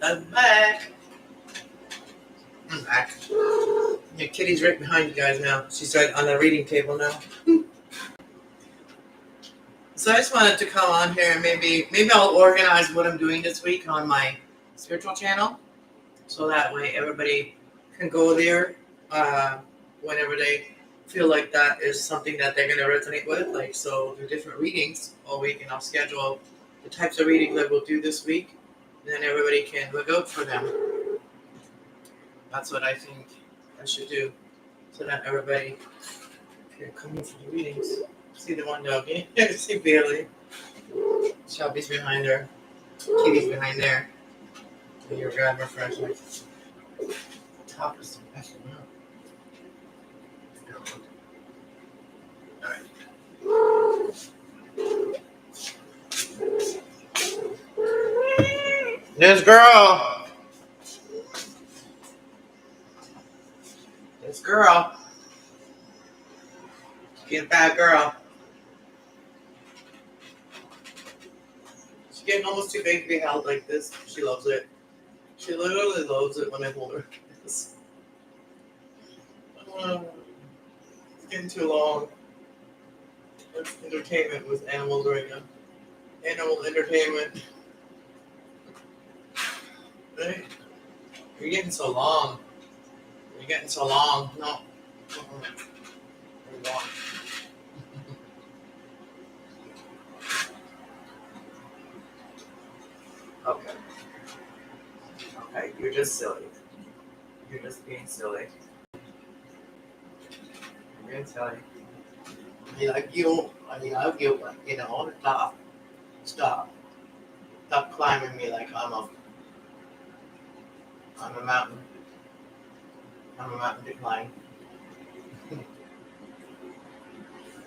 I'm back. I'm back. Your kitty's right behind you guys now. She's right on the reading table now. So I just wanted to come on here and maybe I'll organize what I'm doing this week on my spiritual channel, so that way everybody can go there whenever they feel like that is something that they're going to resonate with. Like, so the different readings all week, and I'll schedule the types of readings that we'll do this week, and then everybody can look out for them. That's what I think I should do, so that everybody can come in for the readings. See the one doggy? See Bailey. Shelby's behind her. Kitty's behind there. So your grab refreshment. Top is messing up. Alright. This girl. This girl. She's a bad girl. She's getting almost too big to be held like this. She loves it. She literally loves it when I hold her like this. It's getting too long. It's entertainment with animals right now. Animal entertainment. Right? You're getting so long. You're getting so long. No. You're long. Okay. Okay, you're just silly. You're just being silly. You're being silly. I like you, but stop. Stop climbing me like I'm a mountain. I'm a mountain to climb.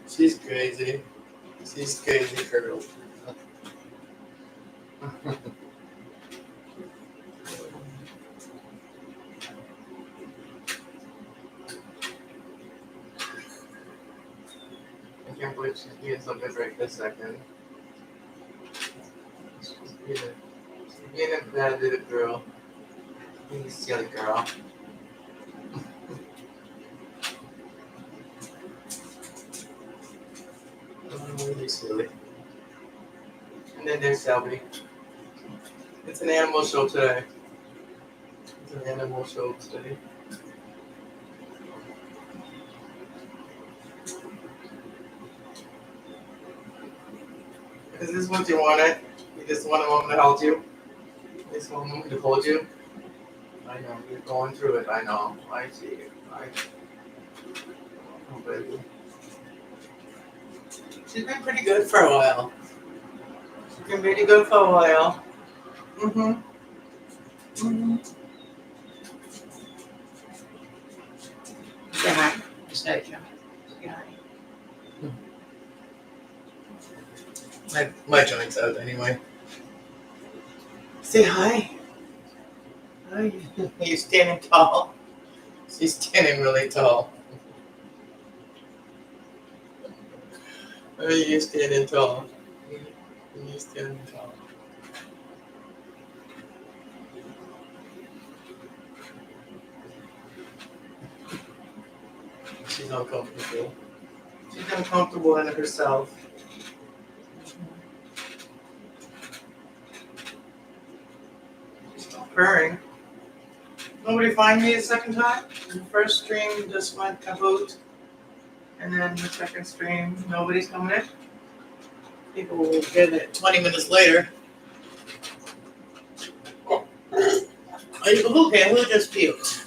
She's crazy. She's crazy girl. I can't believe she's being so good right this second. She's being a bad little girl. Being a silly girl. Really silly. And then there's Shelby. It's an animal show today. Is this what you wanted? You just want a woman to hold you? You just want a woman to hold you? I know, you're going through it. I know. I see you. Oh, baby. She's been pretty good for a while. Mm-hmm. Say hi. Say hi. My joint's out anyway. Say hi. Hi. You're standing tall. She's standing really tall. You're standing tall. You're standing tall. She's uncomfortable. She's uncomfortable in herself. Stop purring. Nobody find me a second time? The first stream just went kaboot. And then the second stream, nobody's coming in. People will get it 20 minutes later. Are you okay? Who just puked?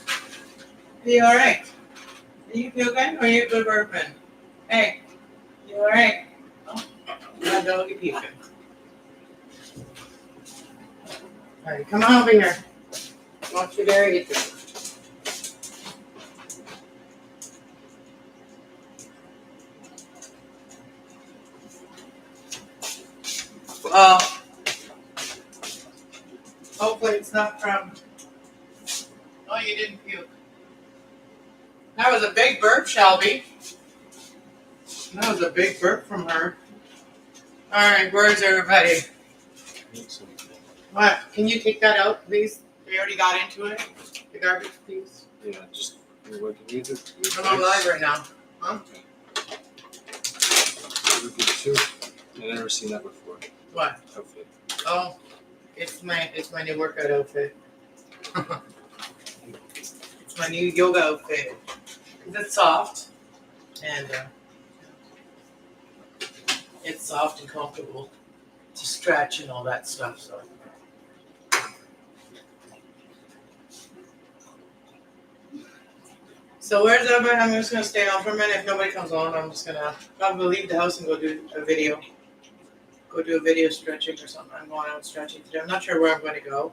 Are you alright? Are you puking or are you good burping? Hey, you alright? Oh, my doggy puking. Alright, come on over here. Watch your dare eat this. Hopefully it's not from... Oh, you didn't puke. That was a big burp, Shelby. That was a big burp from her. Alright, where's everybody? What? Can you take that out, please? We already got into it. The garbage, please. Yeah, just what you need to. I'm on live right now. Huh? Too. I've never seen that before. What? Outfit. Oh, it's my new workout outfit. It's my new yoga outfit. Cause it's soft and it's soft and comfortable to stretch and all that stuff. So where's everybody? I'm just gonna stay on for a minute. If nobody comes on, I'm just gonna probably leave the house and go do a video. Go do a video stretching or something. I'm going out stretching today. I'm not sure where I'm going to go.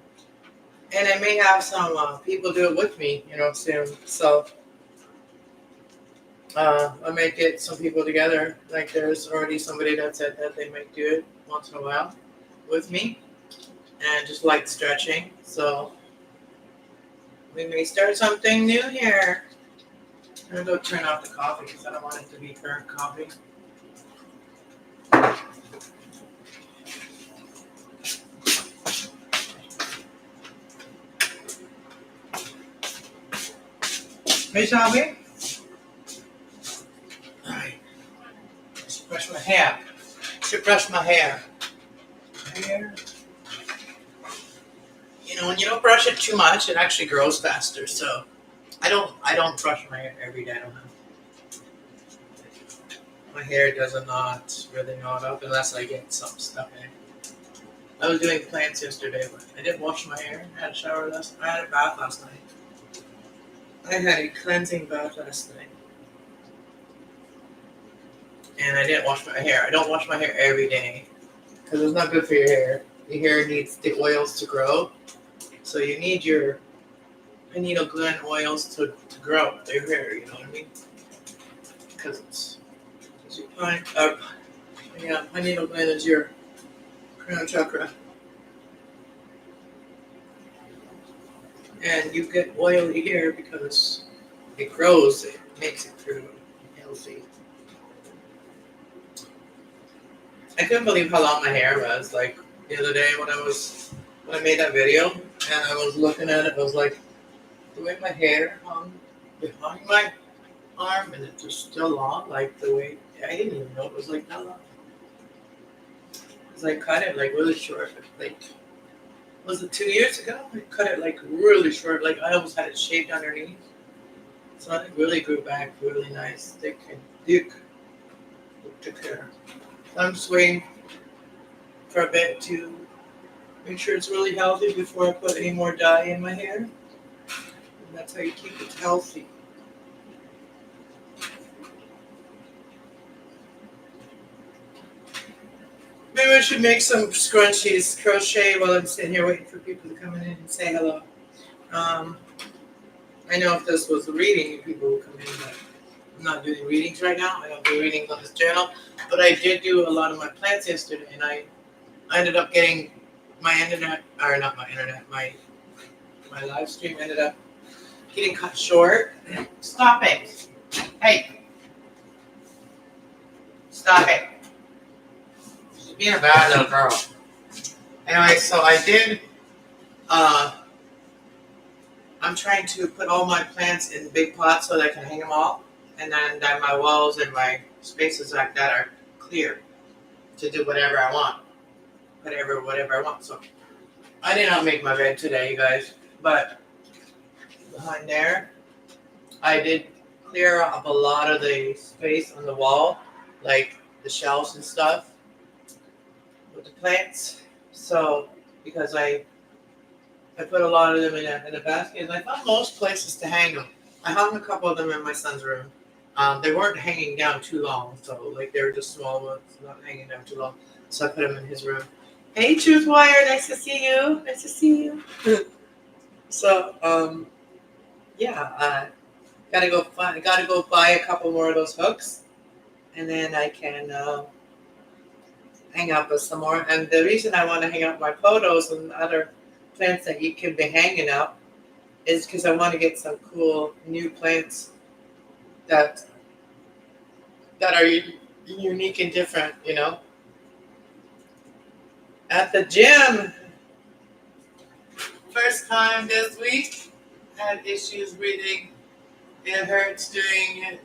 And I may have some people do it with me, soon. So I may get some people together. Like there's already somebody that said that they might do it once in a while with me. And just light stretching. So we may start something new here. I'm going to go turn off the coffee because I don't want it to be current coffee. Hey, Shelby. Alright. Should brush my hair. Hair. When you don't brush it too much, it actually grows faster. So I don't brush my hair every day. I don't have. My hair does not really knot up unless I get some stuff in it. I was doing plants yesterday, but I didn't wash my hair. I had a shower I had a bath last night. I had a cleansing bath last night. And I didn't wash my hair. I don't wash my hair every day because it's not good for your hair. Your hair needs the oils to grow. So you need your pineal gland oils to grow your hair, you know what I mean? Because pineal gland is your crown chakra. And you get oily hair because it grows, it makes it through healthy. I couldn't believe how long my hair was. Like the other day when I made that video and I was looking at it, I was like, the way my hair hung behind my arm and it just still long, like the way I didn't even know it was like that long. Because I cut it like really short, like was it 2 years ago? I cut it like really short, like I almost had it shaved underneath. So it really grew back really nice, thick and thick hair. So I'm just waiting for a bit to make sure it's really healthy before I put any more dye in my hair. And that's how you keep it healthy. Maybe I should make some scrunchies, crochet while I'm sitting here waiting for people to come in and say hello. I know if this was a reading, people would come in, but I'm not doing readings right now. I don't do readings on this channel. But I did do a lot of my plants yesterday, and I ended up getting my live stream ended up getting cut short. Stop it. Hey. Stop it. She's being a bad little girl. Anyway, so I did, I'm trying to put all my plants in big pots so that I can hang them all. And then that my walls and my spaces like that are clear to do whatever I want. Whatever I want. So I did not make my bed today, you guys. But behind there, I did clear up a lot of the space on the wall, like the shelves and stuff with the plants. So because I put a lot of them in a basket, and I found most places to hang them. I hung a couple of them in my son's room. They weren't hanging down too long, so like they were just small ones, not hanging down too long. So I put them in his room. Hey, Truthwire, nice to see you. Nice to see you. So, gotta go buy a couple more of those hooks, and then I can hang up with some more. And the reason I want to hang up my photos and other plants that you can be hanging up is because I want to get some cool new plants that are unique and different, At the gym, first time this week. I had issues breathing. It hurts doing it,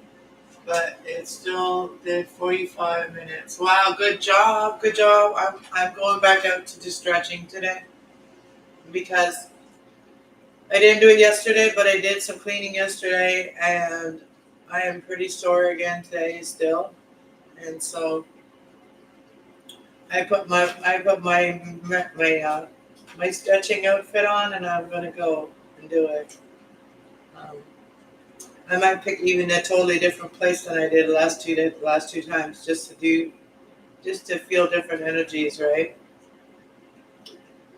but it still did 45 minutes. Wow, good job, good job. I'm going back out to do stretching today because I didn't do it yesterday, but I did some cleaning yesterday, and I am pretty sore again today still. And so I put my stretching outfit on, and I'm gonna go and do it. Um, I might pick even a totally different place than I did the last two times, just to feel different energies, right?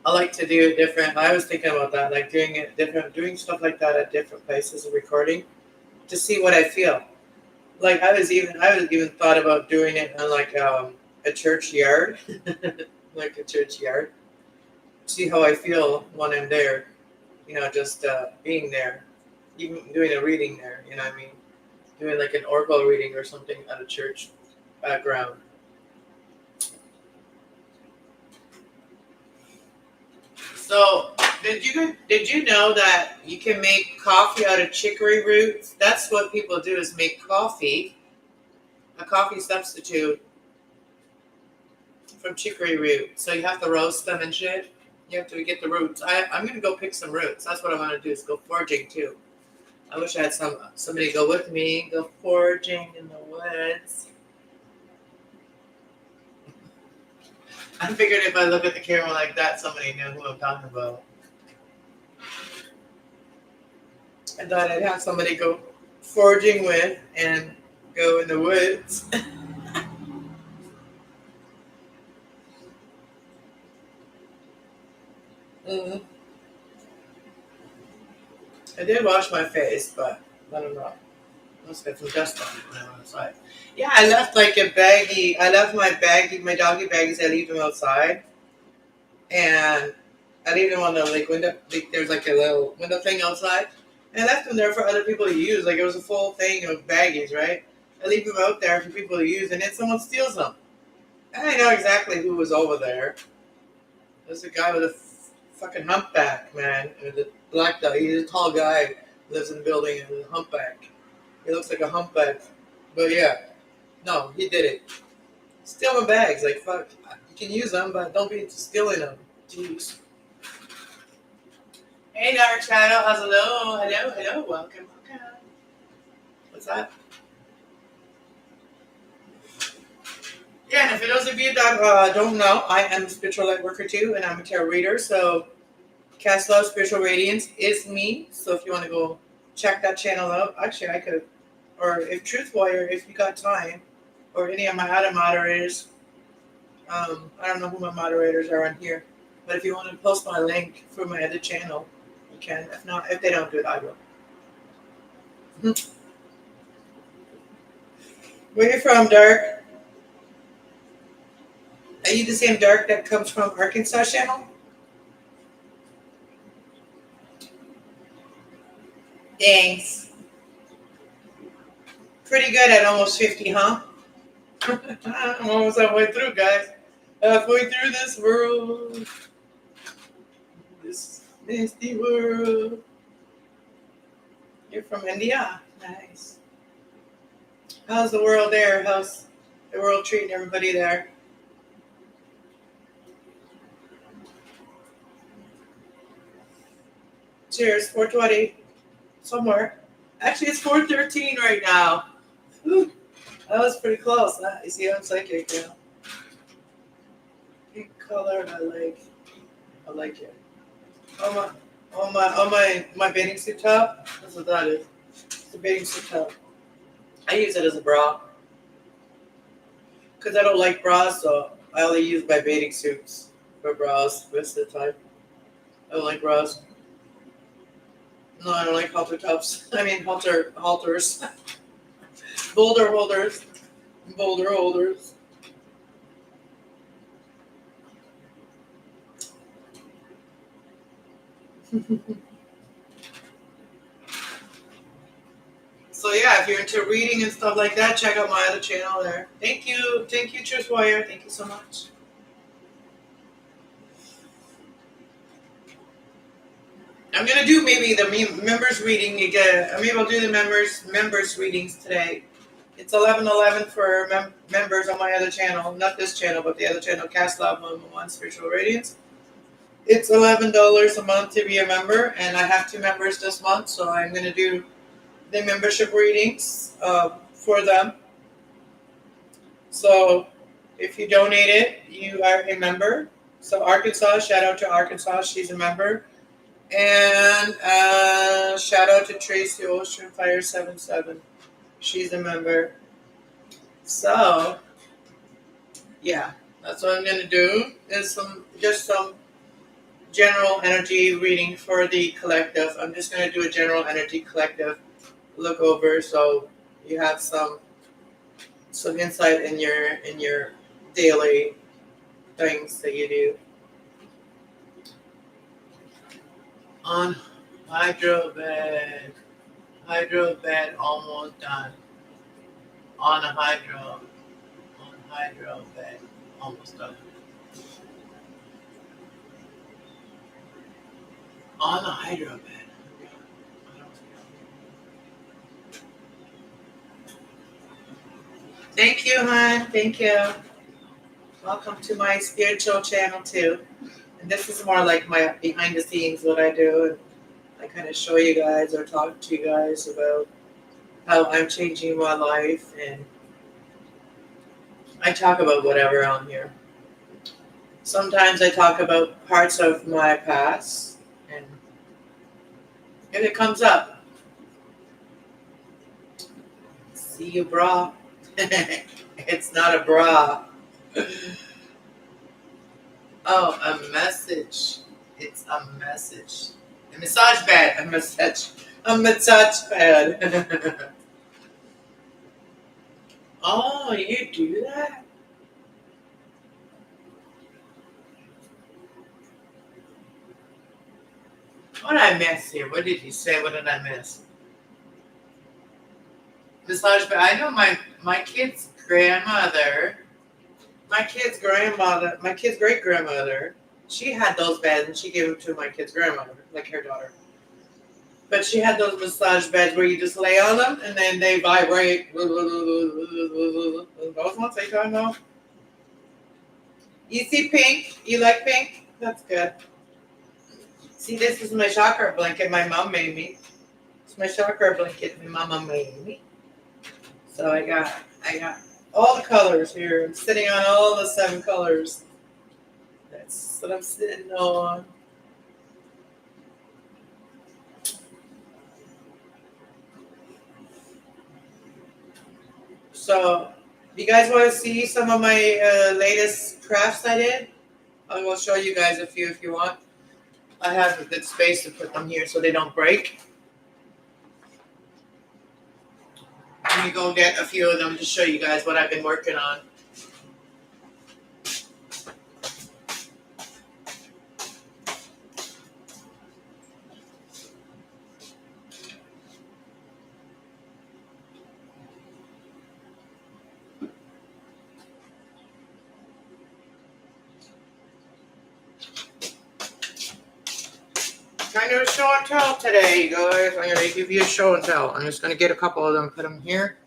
I like to do it different. I was thinking about that, like doing it different, doing stuff like that at different places and recording to see what I feel. Like I was even thought about doing it on like a church yard, like a church yard. See how I feel when I'm there. Just being there, even doing a reading there. You know what I mean? Doing like an oracle reading or something at a church background. So, did you know that you can make coffee out of chicory roots? That's what people do is make a coffee substitute from chicory root. So you have to roast them and shit. You have to get the roots. I'm gonna go pick some roots. That's what I'm gonna do is go foraging too. I wish I had somebody go with me, go foraging in the woods. I figured if I look at the camera like that, somebody knew who I'm talking about. I thought I'd have somebody go foraging with and go in the woods. Mm. I did wash my face, but I don't know. Must get some dust on it when I went outside. Yeah, I left like a baggie. I left my doggy baggies. I leave them outside, and I leave them on the like window. Like, there's like a little window thing outside, and I left them there for other people to use. Like it was a full thing of baggies, right? I leave them out there for people to use, and then someone steals them. And I know exactly who was over there. There's a guy with a fucking humpback, man, with a black dog. He's a tall guy, lives in a building and a humpback. He looks like a humpback. But yeah, no, he did it. Steal my bags, like fuck. You can use them, but don't be stealing them. Jeez. Hey, Dark Shadow, hello, welcome. What's that? Yeah, and for those of you that don't know, I am a spiritual light worker too, and I'm a tarot reader. So, Cast Love Spiritual Radiance is me. So if you want to go check that channel out, actually I could, or if Truth Warrior, if you got time, or any of my other moderators, I don't know who my moderators are on here, but if you want to post my link for my other channel, you can. If not, if they don't do it, I will. Where you from, Dark? Are you the same Dark that comes from Arkansas channel? Thanks. Pretty good at almost 50, huh? I'm almost halfway through, guys. Halfway through this world. This misty world. You're from India? Nice. How's the world there? How's the world treating everybody there? Cheers, 4:20. Somewhere. Actually, it's 4:13 right now. Whew. That was pretty close. You see, I'm psychic now. Pink color, I like it. My bathing suit top. That's what that is. It's a bathing suit top. I use it as a bra. Because I don't like bras, so I only use my bathing suits for bras most of the time. I don't like bras. No, I don't like halter tops. I mean halters. Boulder holders. Boulder holders. So yeah, if you're into reading and stuff like that, check out my other channel there. Thank you, Truth Warrior. Thank you so much. I'm gonna do maybe the members reading again. Maybe I'll do the members readings today. It's 11:11 for members on my other channel, not this channel, but the other channel, Cast Love 111 Spiritual Radiance. It's $11 a month to be a member, and I have 2 members this month, so I'm gonna do the membership readings for them. So if you donate it, you are a member. So Arkansas, shout out to Arkansas, she's a member. And shout out to Tracy Ocean Fire 77. She's a member. So yeah, that's what I'm gonna do. Is some general energy reading for the collective. I'm just gonna do a general energy collective look over, so you have some insight in your daily things that you do. On hydro bed almost done. On hydro bed almost done. On the hydro bed. Thank you, hon. Thank you. Welcome to my spiritual channel too. And this is more like my behind the scenes, what I do. And I kind of show you guys or talk to you guys about how I'm changing my life. And I talk about whatever on here. Sometimes I talk about parts of my past. And if it comes up, see you, bra. It's not a bra. Oh, a message. It's a message. A massage pad. A massage pad. Oh, you do that? What did I miss here? What did he say? What did I miss? Massage pad. I know my kid's grandmother. My kid's great grandmother, she had those beds and she gave them to my kid's grandmother, like her daughter. But she had those massage beds where you just lay on them and then they vibrate. Those ones they talking about? You see pink? You like pink? That's good. See, this is my chakra blanket my mom made me. It's my chakra blanket my mama made me. So I got all the colors here. I'm sitting on all the 7 colors. That's what I'm sitting on. So, if you guys want to see some of my latest crafts I did, I will show you guys a few if you want. I have a good space to put them here so they don't break. Let me go get a few of them to show you guys what I've been working on. Kind of a show and tell today, guys. I'm going to give you a show and tell. I'm just going to get a couple of them, put them here.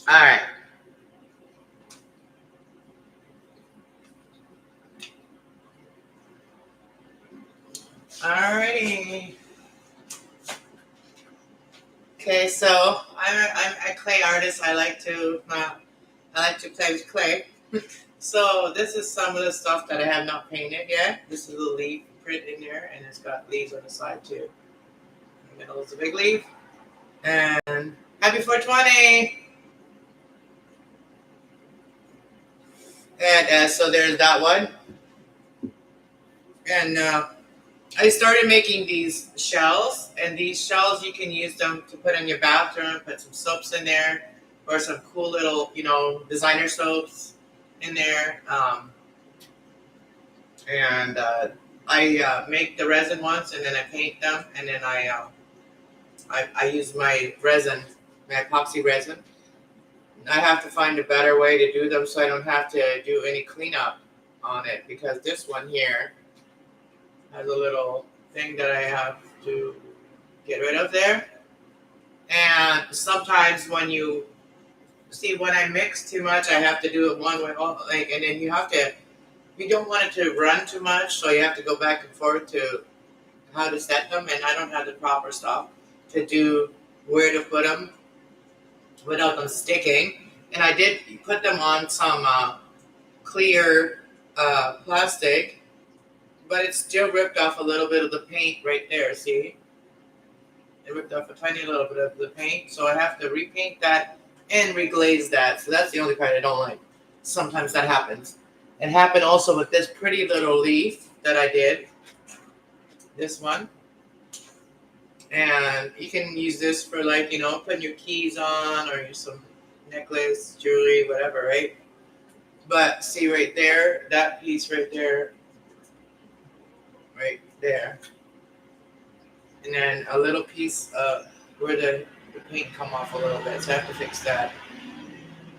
All right. Alrighty. Okay, so I'm a clay artist. I like to play with clay. So this is some of the stuff that I have not painted yet. This is a leaf print in there, and it's got leaves on the side too. In the middle is a big leaf. And happy 420. And so there's that one. And I started making these shells, and these shells you can use them to put in your bathroom, put some soaps in there, or some cool little, designer soaps in there. And I make the resin once, and then I paint them, and then I use my resin, my epoxy resin. I have to find a better way to do them so I don't have to do any cleanup on it, because this one here has a little thing that I have to get rid of there. And sometimes when I mix too much, I have to do it one way, and then you don't want it to run too much, so you have to go back and forth to how to set them, and I don't have the proper stuff to do where to put them without them sticking. And I did put them on some clear plastic, but it still ripped off a little bit of the paint right there, see? It ripped off a tiny little bit of the paint, so I have to repaint that and reglaze that. So that's the only part I don't like. Sometimes that happens. It happened also with this pretty little leaf that I did. This one. And you can use this for putting your keys on, or use some necklace, jewelry, whatever, right? But see right there, that piece right there, and then a little piece where the paint come off a little bit, so I have to fix that.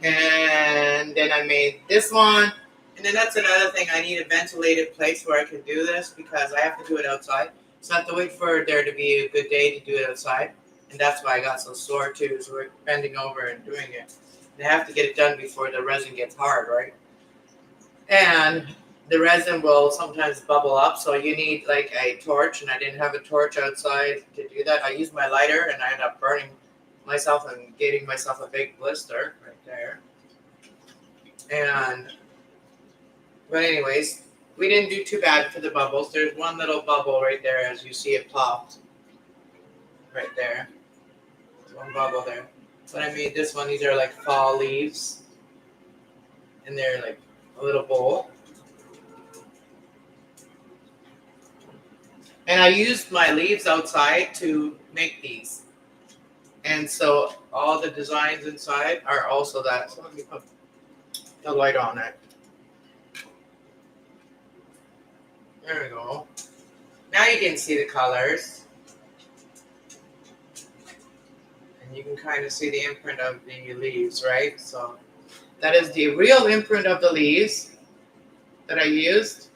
And then I made this one, and then that's another thing. I need a ventilated place where I can do this, because I have to do it outside. So I have to wait for there to be a good day to do it outside, and that's why I got so sore too. So we're bending over and doing it. And I have to get it done before the resin gets hard, right? And the resin will sometimes bubble up, so you need like a torch, and I didn't have a torch outside to do that. I used my lighter, and I ended up burning myself and getting myself a big blister right there. But anyways, we didn't do too bad for the bubbles. There's one little bubble right there, as you see it popped. Right there. There's one bubble there. But I made this one, these are like fall leaves. And they're like a little bowl. And I used my leaves outside to make these. And so all the designs inside are also that. So let me put the light on it. There we go. Now you can see the colors. And you can kind of see the imprint of the leaves, right? So that is the real imprint of the leaves that I used.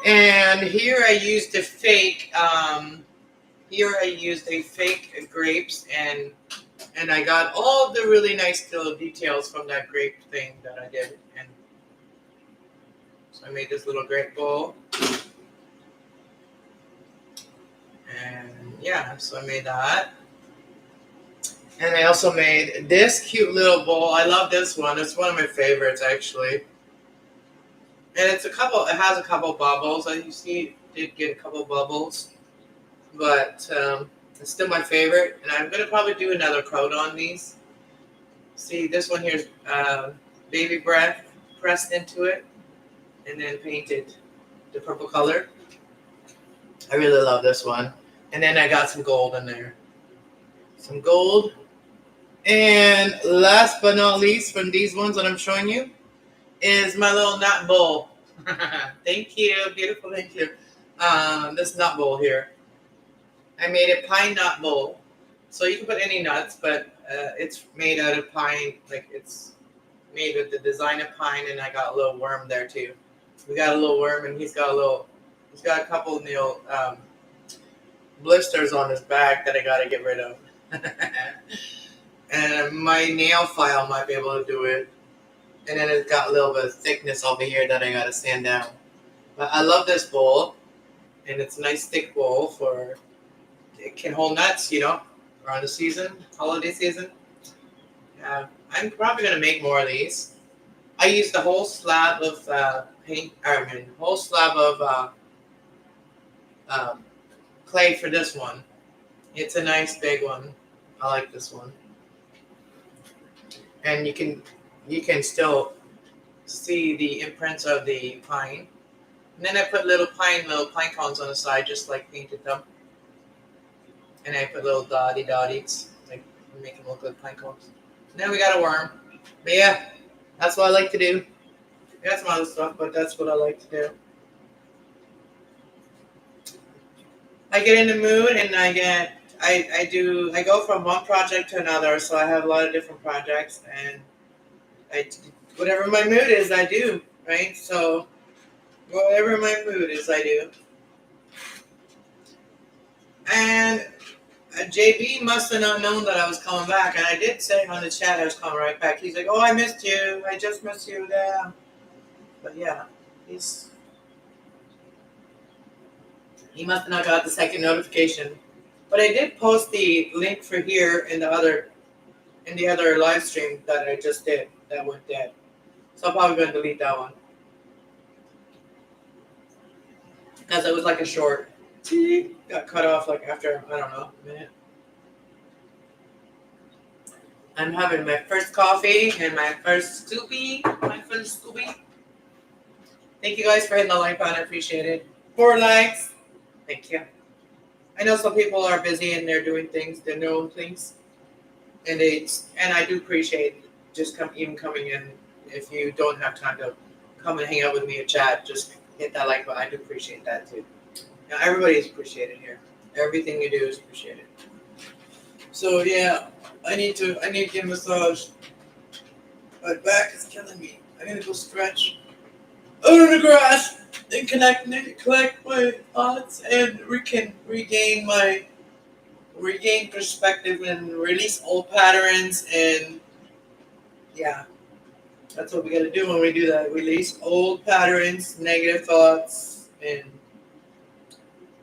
And here I used a fake, grapes, and I got all the really nice little details from that grape thing that I did. And so I made this little grape bowl. And yeah, so I made that. And I also made this cute little bowl. I love this one. It's one of my favorites, actually. And it has a couple bubbles. As you see, it did get a couple bubbles. But it's still my favorite. And I'm going to probably do another coat on these. See, this one here is baby breath pressed into it. And then painted the purple color. I really love this one. And then I got some gold in there. Some gold. And last but not least, from these ones that I'm showing you, is my little nut bowl. Thank you. Beautiful. Thank you. This nut bowl here. I made a pine nut bowl. So you can put any nuts, but it's made out of pine. Like, it's made with the design of pine, and I got a little worm there too. We got a little worm, and he's got a couple blisters on his back that I got to get rid of. And my nail file might be able to do it. And then it's got a little bit of thickness over here that I got to sand down. But I love this bowl. And it's a nice thick bowl it can hold nuts, around the season, holiday season. I'm probably going to make more of these. I used the whole slab of clay for this one. It's a nice big one. I like this one. And you can still see the imprints of the pine. And then I put little pine cones on the side, just like painted them. And I put little dotties, like make them look like pine cones. And then we got a worm. But yeah, that's what I like to do. I got some other stuff, but that's what I like to do. I get in the mood and I go from one project to another, so I have a lot of different projects, and whatever my mood is, I do, right? So whatever my mood is, I do. And JB must have not known that I was coming back, and I did say on the chat I was coming right back. He's like, "Oh, I missed you. I just missed you there." But yeah, he must have not got the second notification. But I did post the link for here in the other live stream that I just did that went dead. So I'm probably gonna delete that one. Because it was like a short. Got cut off like after, I don't know, a minute. I'm having my first coffee and my first Scooby. Thank you guys for hitting the like button. I appreciate it. 4 likes. Thank you. I know some people are busy and they're doing things, their own things. And I do appreciate just even coming in. If you don't have time to come and hang out with me or chat, just hit that like button. I do appreciate that too. Now, everybody is appreciated here. Everything you do is appreciated. So yeah, I need to get a massage. My back is killing me. I need to go stretch under the grass and collect my thoughts and regain perspective and release old patterns. And yeah, that's what we got to do when we do that. Release old patterns, negative thoughts, and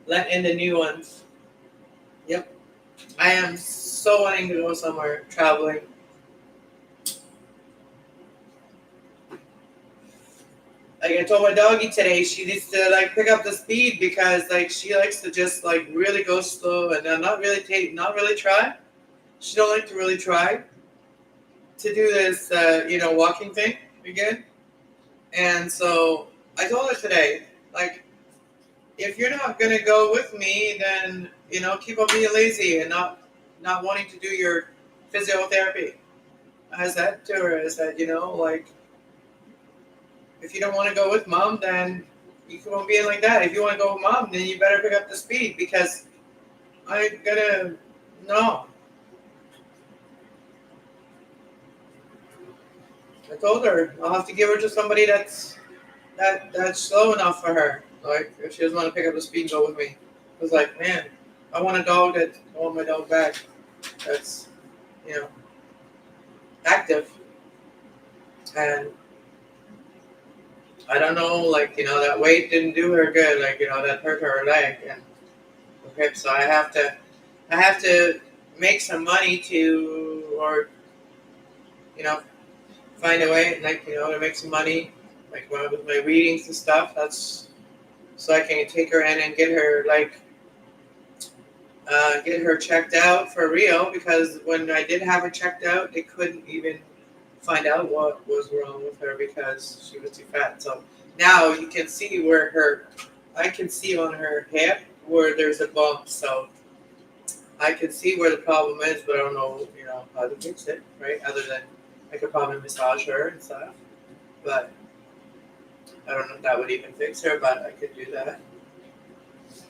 let in the new ones. Yep. I am so wanting to go somewhere traveling. Like I told my doggy today, she needs to like pick up the speed because like she likes to just like really go slow and not really try. She don't like to really try to do this, walking thing again. And so I told her today, like, if you're not gonna go with me, then keep on being lazy and not wanting to do your physiotherapy. I said to her, I said, like, if you don't want to go with mom, then you keep on being like that. If you want to go with mom, then you better pick up the speed because I'm gonna no. I told her I'll have to give her to somebody that's slow enough for her. Like if she doesn't want to pick up the speed and go with me. I was like, man, I want my dog back. That's active. And I don't know, like, that weight didn't do her good. Like, that hurt her leg and her hip. So I have to make some money find a way, like, to make some money, like with my readings and stuff. That's so I can take her in and get her checked out for real. Because when I did have her checked out, they couldn't even find out what was wrong with her because she was too fat. So now you can see I can see on her hip where there's a bump. So I can see where the problem is, but I don't know, how to fix it, right? Other than I could probably massage her and stuff, but I don't know if that would even fix her, but I could do that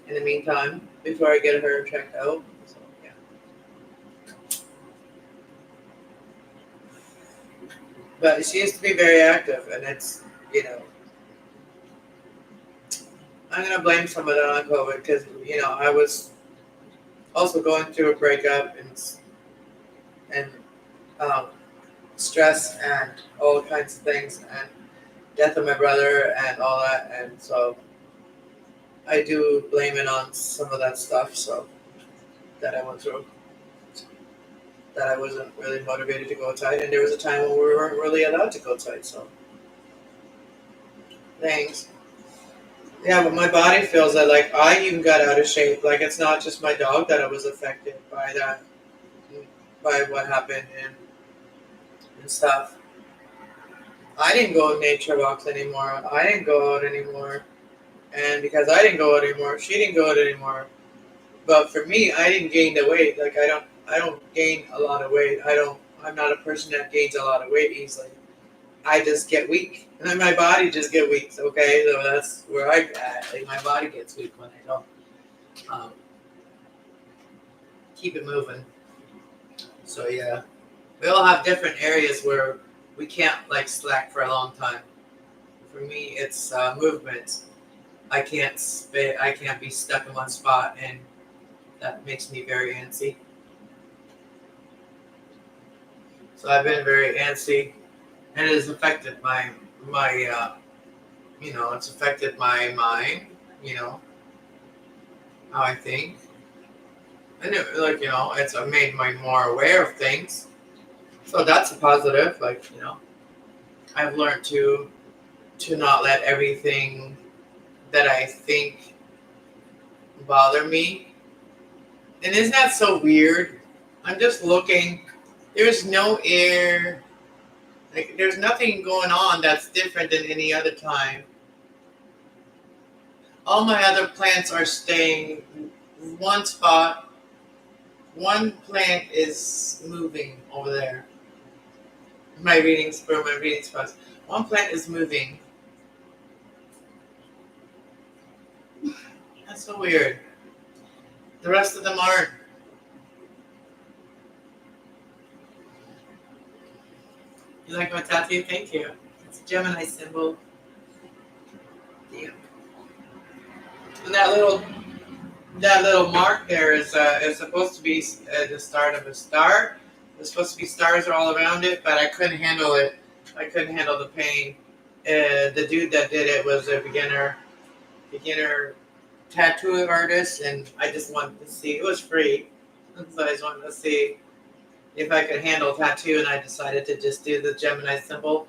in the meantime before I get her checked out. So yeah. But she used to be very active, and it's, I'm going to blame some of that on COVID because, I was also going through a breakup and stress and all kinds of things and death of my brother and all that. And so I do blame it on some of that stuff that I went through. That I wasn't really motivated to go outside, and there was a time when we weren't really allowed to go outside. So, thanks. Yeah, but my body feels that like I even got out of shape. Like it's not just my dog that was affected by that, by what happened and stuff. I didn't go on nature walks anymore. I didn't go out anymore. And because I didn't go out anymore, she didn't go out anymore. But for me, I didn't gain the weight. Like I don't gain a lot of weight. I'm not a person that gains a lot of weight easily. I just get weak. And then my body just get weak. Okay, so that's where I at. Like my body gets weak when I don't um, keep it moving. So yeah, we all have different areas where we can't like slack for a long time. For me, it's movement. I can't be stuck in one spot, and that makes me very antsy. So I've been very antsy, and it has affected my it's affected my mind. You know how I think, and it's made me more aware of things. So that's a positive. I've learned to not let everything that I think bother me. And isn't that so weird? I'm just looking. There's no air. Like there's nothing going on that's different than any other time. All my other plants are staying one spot. One plant is moving over there. My reading spots. One plant is moving. That's so weird. The rest of them aren't. You like my tattoo? Thank you. It's a Gemini symbol. Yeah. And that little mark there is supposed to be the start of a star. There's supposed to be stars all around it, but I couldn't handle it. I couldn't handle the pain. The dude that did it was a beginner tattoo artist, and I just wanted to see. It was free, so I just wanted to see if I could handle tattoo, and I decided to just do the Gemini symbol.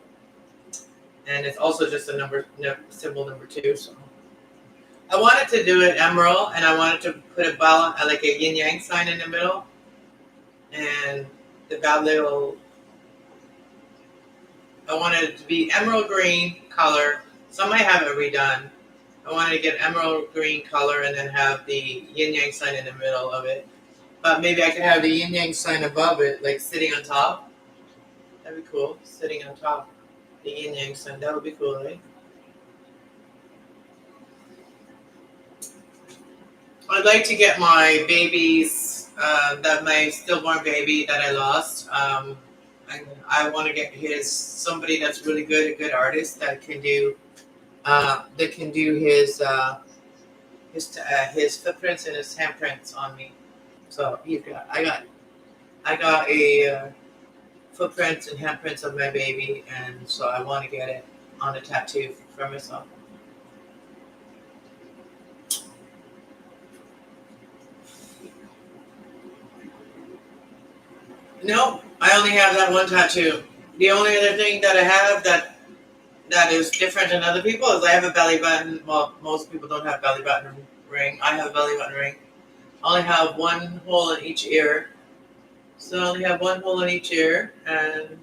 And it's also just a symbol number 2. So I wanted to do it emerald, and I wanted to put a balance, like a yin yang sign in the middle, and that little. I wanted it to be emerald green color. Some I have it redone. I wanted to get emerald green color and then have the yin yang sign in the middle of it. But maybe I could have the yin yang sign above it, like sitting on top. That'd be cool. Sitting on top, the yin yang sign. That would be cool, right? I'd like to get my babies, my stillborn baby that I lost. I want to get somebody that's really good, a good artist that can do his footprints and his handprints on me. So I got a footprints and handprints of my baby, and so I want to get it on a tattoo for myself. No, I only have that one tattoo. The only other thing that I have that is different than other people is I have a belly button. Well, most people don't have belly button ring. I have a belly button ring. I only have one hole in each ear. So I only have one hole in each ear, and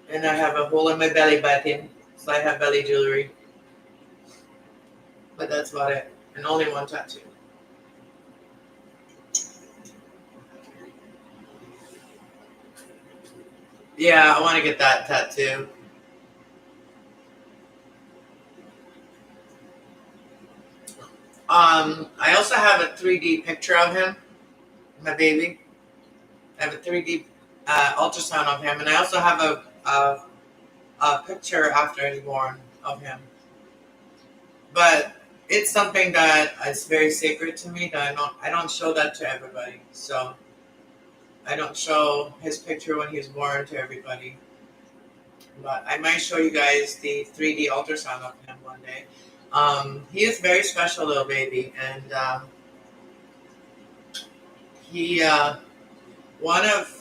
I have a hole in my belly button. So I have belly jewelry. But that's about it. And only one tattoo. Yeah, I want to get that tattoo. I also have a 3D picture of him, my baby. I have a 3D ultrasound of him, and I also have a picture after he's born of him. But it's something that is very sacred to me. That I don't show that to everybody. So I don't show his picture when he was born to everybody. But I might show you guys the 3D ultrasound of him one day. He is a very special little baby, and he one of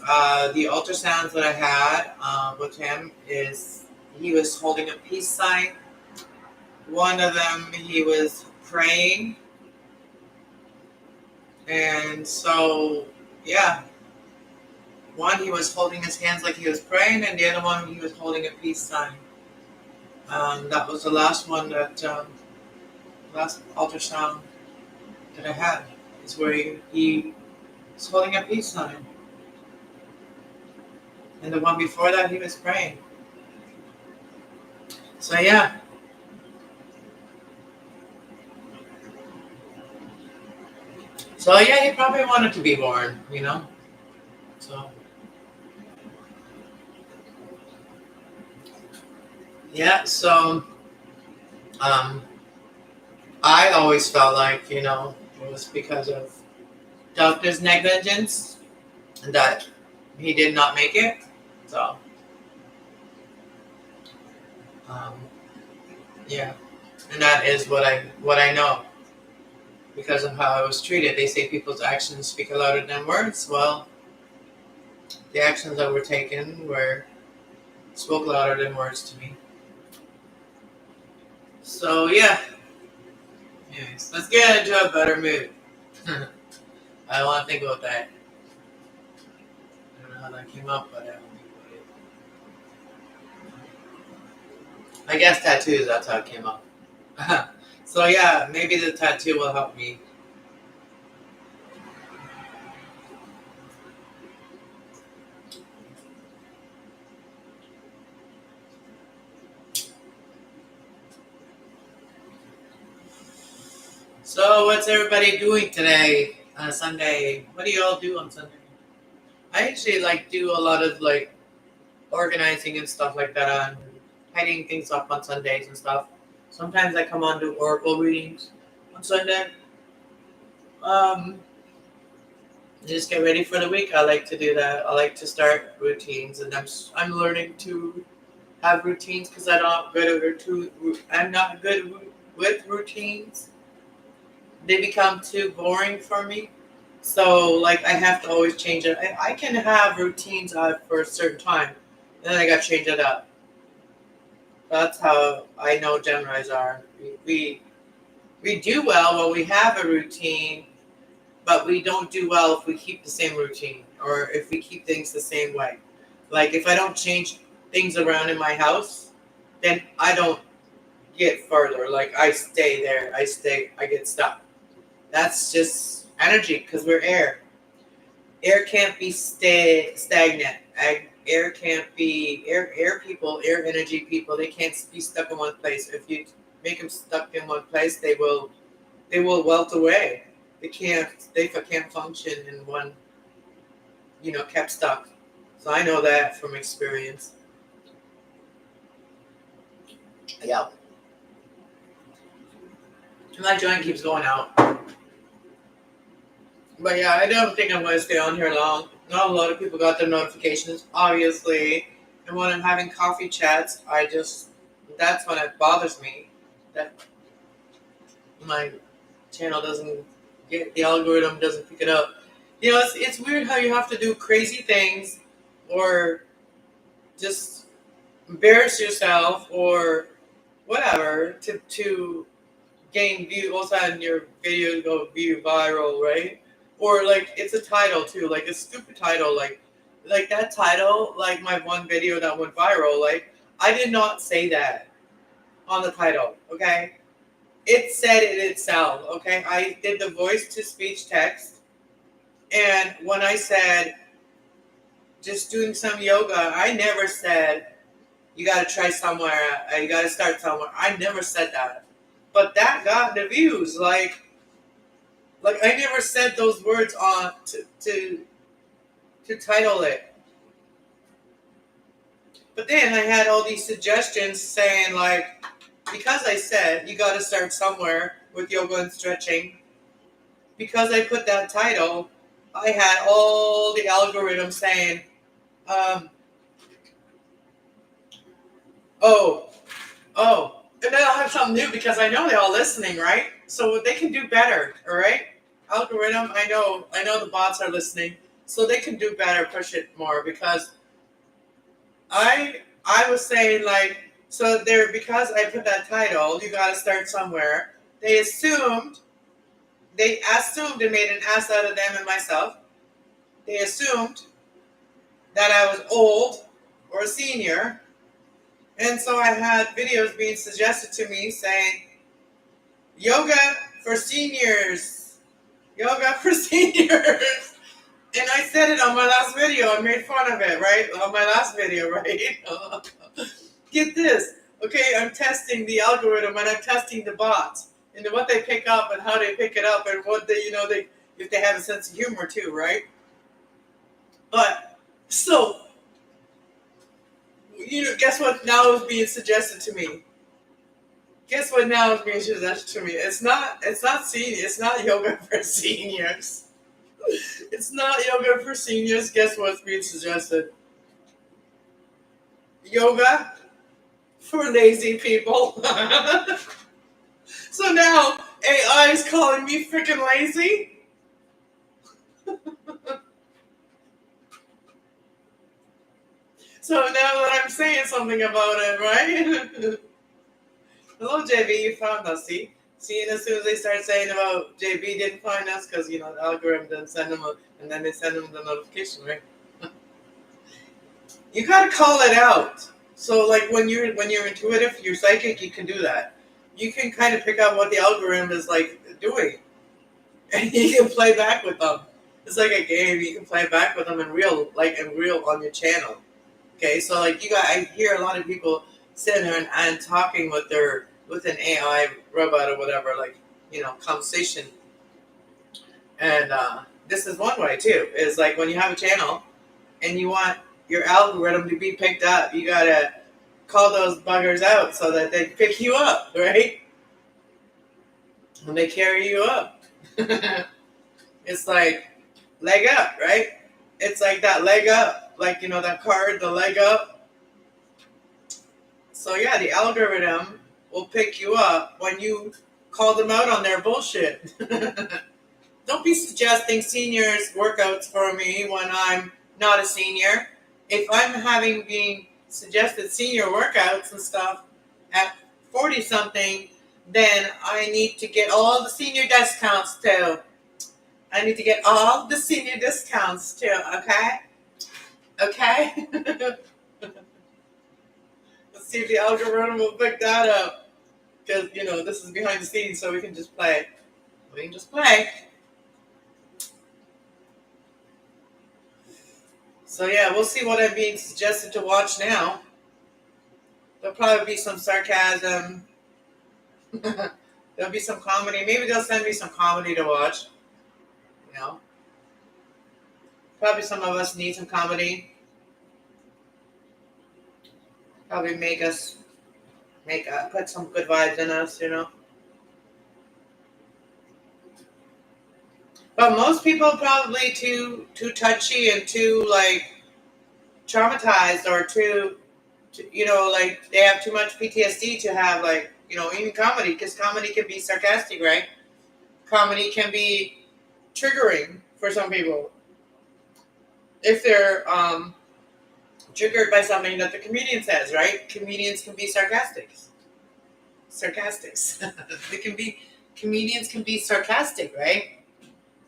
the ultrasounds that I had with him is he was holding a peace sign. One of them he was praying, and so yeah, One, he was holding his hands like he was praying, and the other one, he was holding a peace sign. That was the last one last ultrasound that I had, is where he was holding a peace sign. And the one before that, he was praying. So yeah. So yeah, he probably wanted to be born, So yeah, so I always felt like, it was because of doctor's negligence that he did not make it. So um, yeah, and that is what I know because of how I was treated. They say people's actions speak louder than words. Well, the actions that were taken spoke louder than words to me. So yeah, anyways, let's get into a better mood. I don't want to think about that. I don't know how that came up, but I don't think about it. I guess tattoos, that's how it came up. So yeah, maybe the tattoo will help me. So what's everybody doing today on a Sunday? What do you all do on Sunday? I actually do a lot of organizing and stuff like that on tidying things up on Sundays and stuff. Sometimes I come on to Oracle readings on Sunday. Um, just get ready for the week. I like to do that. I like to start routines, and I'm learning to have routines because I'm not good with routines. They become too boring for me. So I have to always change it. I can have routines for a certain time, and then I got to change it up. That's how I know Gemini's are. We do well when we have a routine, but we don't do well if we keep the same routine or if we keep things the same way. Like if I don't change things around in my house, then I don't get further. Like I stay there. I get stuck. That's just energy because we're air. Air can't be stagnant. Air can't be air energy people. They can't be stuck in one place. If you make them stuck in one place, they will welt away. They can't function in one, kept stuck. So I know that from experience. Yeah. My joint keeps going out. But yeah, I don't think I'm going to stay on here long. Not a lot of people got their notifications, obviously. And when I'm having coffee chats, that's when it bothers me that my channel the algorithm doesn't pick it up. It's weird how you have to do crazy things or just embarrass yourself or whatever to gain view. All of a sudden your videos go view viral, right? Or it's a title too, like a stupid title, like that title, like my one video that went viral. Like I did not say that on the title, okay? It said it itself, okay? I did the voice to speech text, and when I said just doing some yoga, I never said you got to try somewhere, you got to start somewhere. I never said that, but that got the views. Like I never said those words on to title it. But then I had all these suggestions saying because I said you got to start somewhere with yoga and stretching, because I put that title, I had all the algorithms saying, oh, and then I'll have something new because I know they're all listening, right? So they can do better, all right? Algorithm, I know the bots are listening, so they can do better, push it more because I was saying so there because I put that title, you got to start somewhere. They assumed and made an ass out of them and myself. They assumed that I was old or a senior. And so I had videos being suggested to me saying, yoga for seniors, yoga for seniors. And I said it on my last video. I made fun of it, right? On my last video, right? Get this. Okay, I'm testing the algorithm and I'm testing the bots and what they pick up and how they pick it up and what they, if they have a sense of humor too, right? But, so, guess what now is being suggested to me? Guess what now is being suggested to me? It's not senior. It's not yoga for seniors. It's not yoga for seniors. Guess what's being suggested? Yoga for lazy people. So now AI is calling me freaking lazy. So now that I'm saying something about it, right? Hello, JB, you found us, see? See, and as soon as they start saying about JB didn't find us, because, the algorithm didn't send them and then they send them the notification, right? You gotta call it out. So, like, when you're intuitive, you're psychic, you can do that. You can kind of pick out what the algorithm is, like, doing. And you can play back with them. It's like a game, you can play back with them in real on your channel. Okay, so, like, I hear a lot of people sitting there and talking with an AI robot or whatever, like, conversation. And this is one way too. Is like when you have a channel and you want your algorithm to be picked up, you gotta call those buggers out so that they pick you up, right? And they carry you up. It's like leg up, right? It's like that leg up, like that card, the leg up. So yeah, the algorithm will pick you up when you call them out on their bullshit. Don't be suggesting seniors workouts for me when I'm not a senior. If I'm being suggested senior workouts and stuff at 40 something, then I need to get all the senior discounts too. I need to get all the senior discounts too, okay? Okay? Let's see if the algorithm will pick that up. Because, this is behind the scenes, so we can just play. We can just play. So yeah, we'll see what I'm being suggested to watch now. There'll probably be some sarcasm. There'll be some comedy. Maybe they'll send me some comedy to watch. Probably some of us need some comedy. Probably put some good vibes in us, But most people probably too touchy and too like traumatized or too like they have too much PTSD to have like even comedy, because comedy can be sarcastic, right? Comedy can be triggering for some people if they're triggered by something that the comedian says, right? Comedians can be sarcastics. Comedians can be sarcastic, right?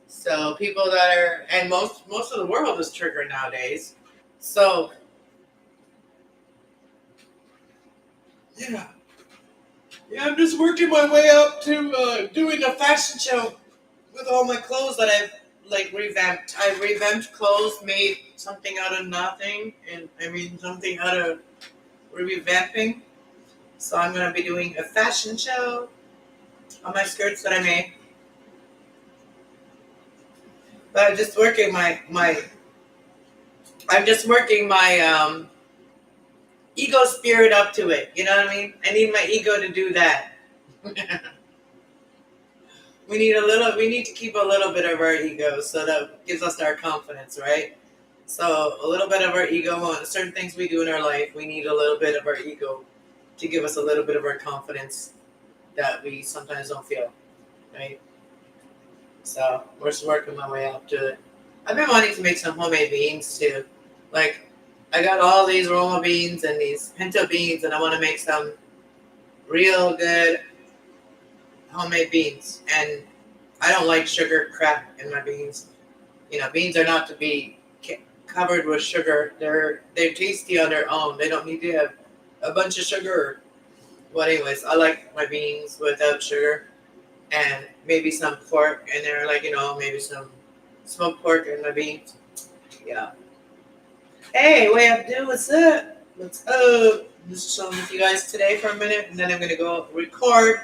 So people that are, and most of the world is triggered nowadays. So yeah, I'm just working my way up to doing a fashion show with all my clothes that I've like revamped. I revamped clothes, made something out of nothing, and something out of revamping. So I'm gonna be doing a fashion show on my skirts that I made. But I'm just working my ego spirit up to it. You know what I mean? I need my ego to do that. We need to keep a little bit of our ego, so that gives us our confidence, right? So a little bit of our ego on certain things we do in our life, we need a little bit of our ego to give us a little bit of our confidence that we sometimes don't feel, right? So we're just working my way up to it. I've been wanting to make some homemade beans too. Like, I got all these Roma beans and these pinto beans, and I want to make some real good homemade beans. And I don't like sugar crap in my beans. Beans are not to be covered with sugar. They're tasty on their own. They don't need to have a bunch of sugar. Well, anyways, I like my beans without sugar and maybe some pork in there, like, maybe some smoked pork in my beans. Yeah. Hey, way up, dude. What's up? What's up? I'm just chilling with you guys today for a minute, and then I'm gonna go record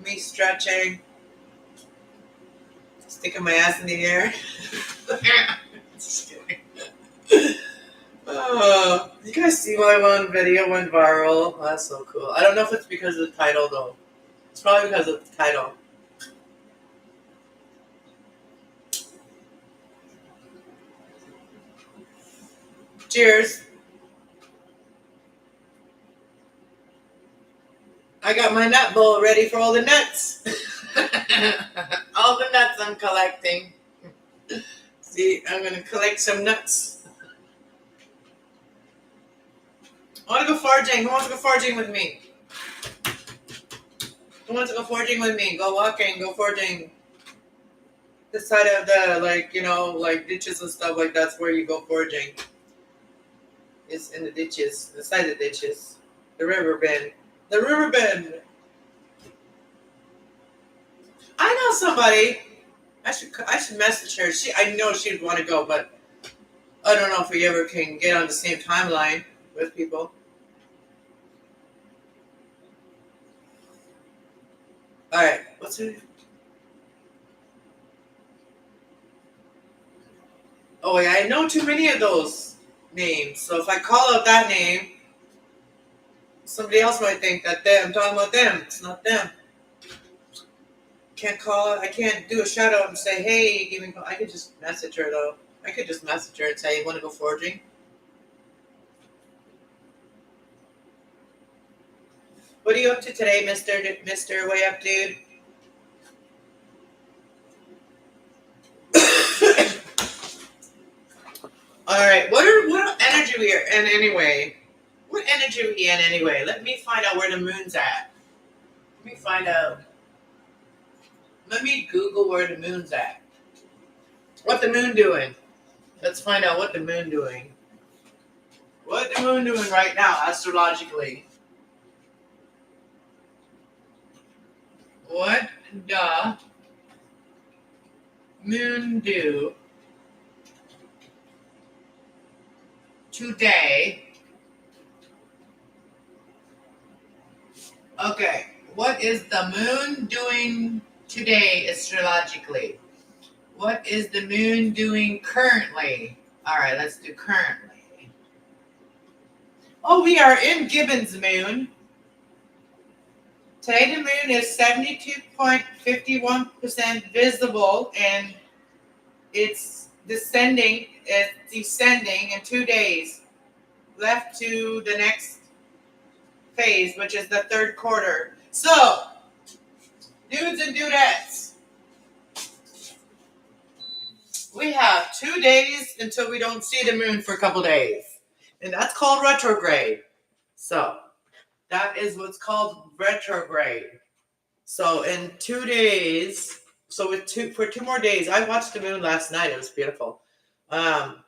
me stretching, sticking my ass in the air. Just kidding. Oh, you guys see my one video went viral? Oh, that's so cool. I don't know if it's because of the title though. It's probably because of the title. Cheers. I got my nut bowl ready for all the nuts. All the nuts I'm collecting. See, I'm going to collect some nuts. I want to go foraging. Who wants to go foraging with me? Who wants to go foraging with me? Go walking, go foraging. This side of the, like ditches and stuff, like that's where you go foraging. It's in the ditches, the side of the ditches. The river bend. The river bend. I know somebody. I should message her. I know she'd want to go, but I don't know if we ever can get on the same timeline with people. All right, what's it? Oh yeah, I know too many of those names. So if I call out that name, somebody else might think that I'm talking about them. It's not them. I can't do a shout out and say, hey, give me. I could just message her though. I could just message her and say, you want to go foraging? What are you up to today, Mr. Way Up Dude? All right, what energy we are in anyway? What energy are we in anyway? Let me find out where the moon's at. Let me find out. Let me Google where the moon's at. What the moon doing? Let's find out what the moon doing. What the moon doing right now, astrologically? What the moon do today? Okay, what is the moon doing today astrologically? What is the moon doing currently? All right, let's do currently. Oh, we are in Gibbon's moon. Today the moon is 72.51% visible, and it's descending in 2 days. Left to the next phase, which is the third quarter. So, dudes and dudettes, we have 2 days until we don't see the moon for a couple days. And that's called retrograde. So, that is what's called retrograde. So, in 2 days, for 2 more days, I watched the moon last night. It was beautiful. But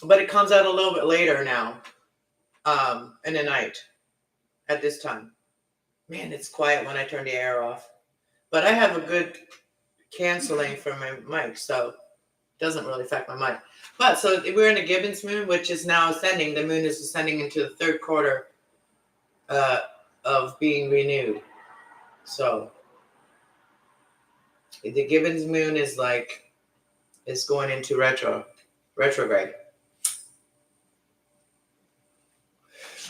it comes out a little bit later now, in the night, at this time. Man, it's quiet when I turn the air off. But I have a good canceling for my mic, so it doesn't really affect my mic. But so we're in a Gibbons moon, which is now ascending. The moon is ascending into the third quarter of being renewed. So the Gibbons moon is going into retrograde.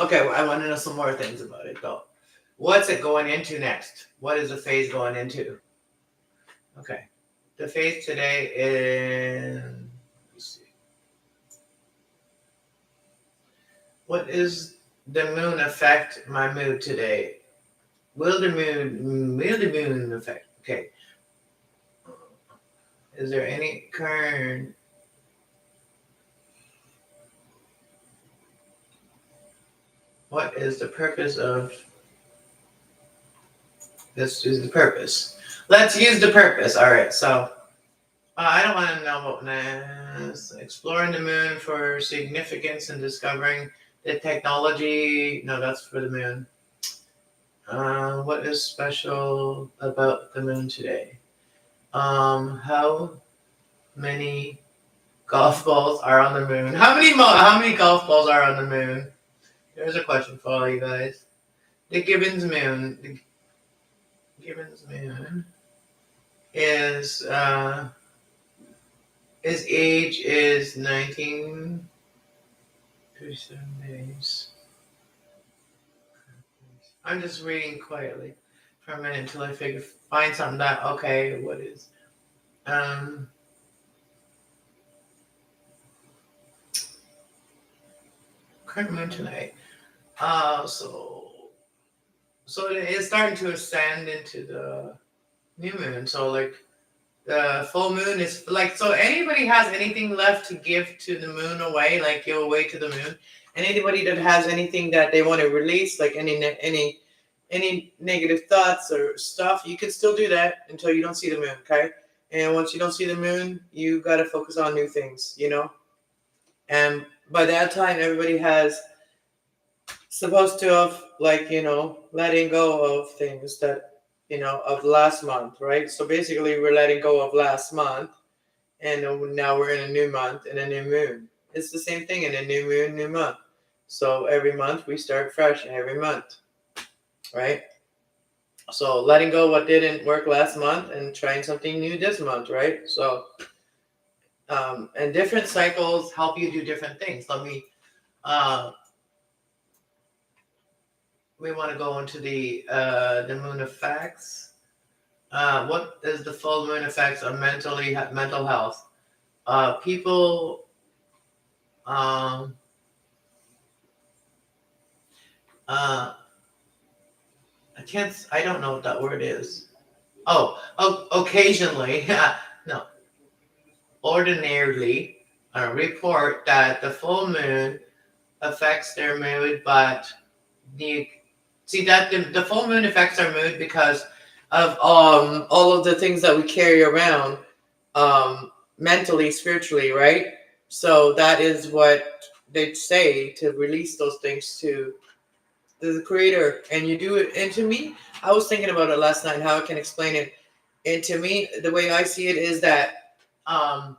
Okay, well, I want to know some more things about it though. What's it going into next? What is the phase going into? Okay. The phase today is, let me see. What is the moon affect my mood today? Will the moon affect? Okay. Is there any current? What is the purpose of? Let's use the purpose. Let's use the purpose. All right. So, I don't want to know about this. Exploring the moon for significance and discovering the technology. No, that's for the moon. What is special about the moon today? How many golf balls are on the moon? How many golf balls are on the moon? There's a question for all you guys. The Gibbons moon. The Gibbons moon is his age is 1937 days. I'm just reading quietly for a minute until I find something that okay. What is current moon tonight? So it is starting to ascend into the new moon. So like the full moon is like, so anybody has anything left to give to the moon away, like give away to the moon, and anybody that has anything that they want to release, like any negative thoughts or stuff, you can still do that until you don't see the moon, okay? And once you don't see the moon, you got to focus on new things, you know? And by that time, everybody has supposed to have, like, you know, letting go of things that, you know, of last month, right? So basically, we're letting go of last month, and now we're in a new month and a new moon. It's the same thing in a new moon, new month. So every month we start fresh every month, right? So letting go what didn't work last month and trying something new this month, right? So, and different cycles help you do different things. We want to go into the moon effects. What is the full moon effects on mental health? People, I don't know what that word is. Occasionally, no, ordinarily, report that the full moon affects their mood, but the full moon affects our mood because of all of the things that we carry around mentally, spiritually, right? So that is what they say, to release those things to the creator, and you do it. And to me, I was thinking about it last night, how I can explain it. And to me, the way I see it is that I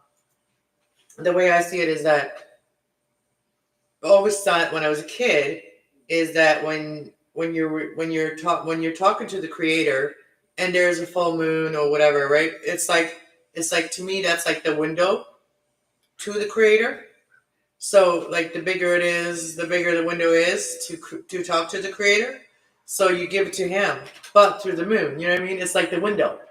always thought when I was a kid is that when you're talking to the creator and there's a full moon or whatever, right? It's like to me that's like the window to the creator. So like the bigger it is, the bigger the window is to talk to the creator. So you give it to him, but through the moon. You know what I mean? It's like the window.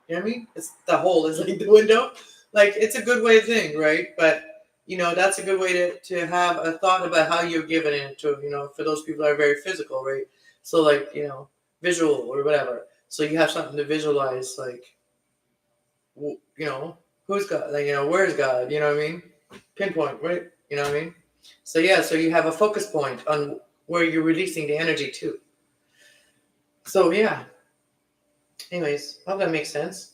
You know what I mean? It's the hole is like the window. Like it's a good way to think, right? But you know, that's a good way to have a thought about how you're giving it to, you know, for those people that are very physical, right? So like, you know, visual or whatever. So you have something to visualize, like, you know, who's God? Like, you know, where's God? You know what I mean? Pinpoint, right? You know what I mean? So yeah, so you have a focus point on where you're releasing the energy to. So yeah. Anyways, I hope that makes sense.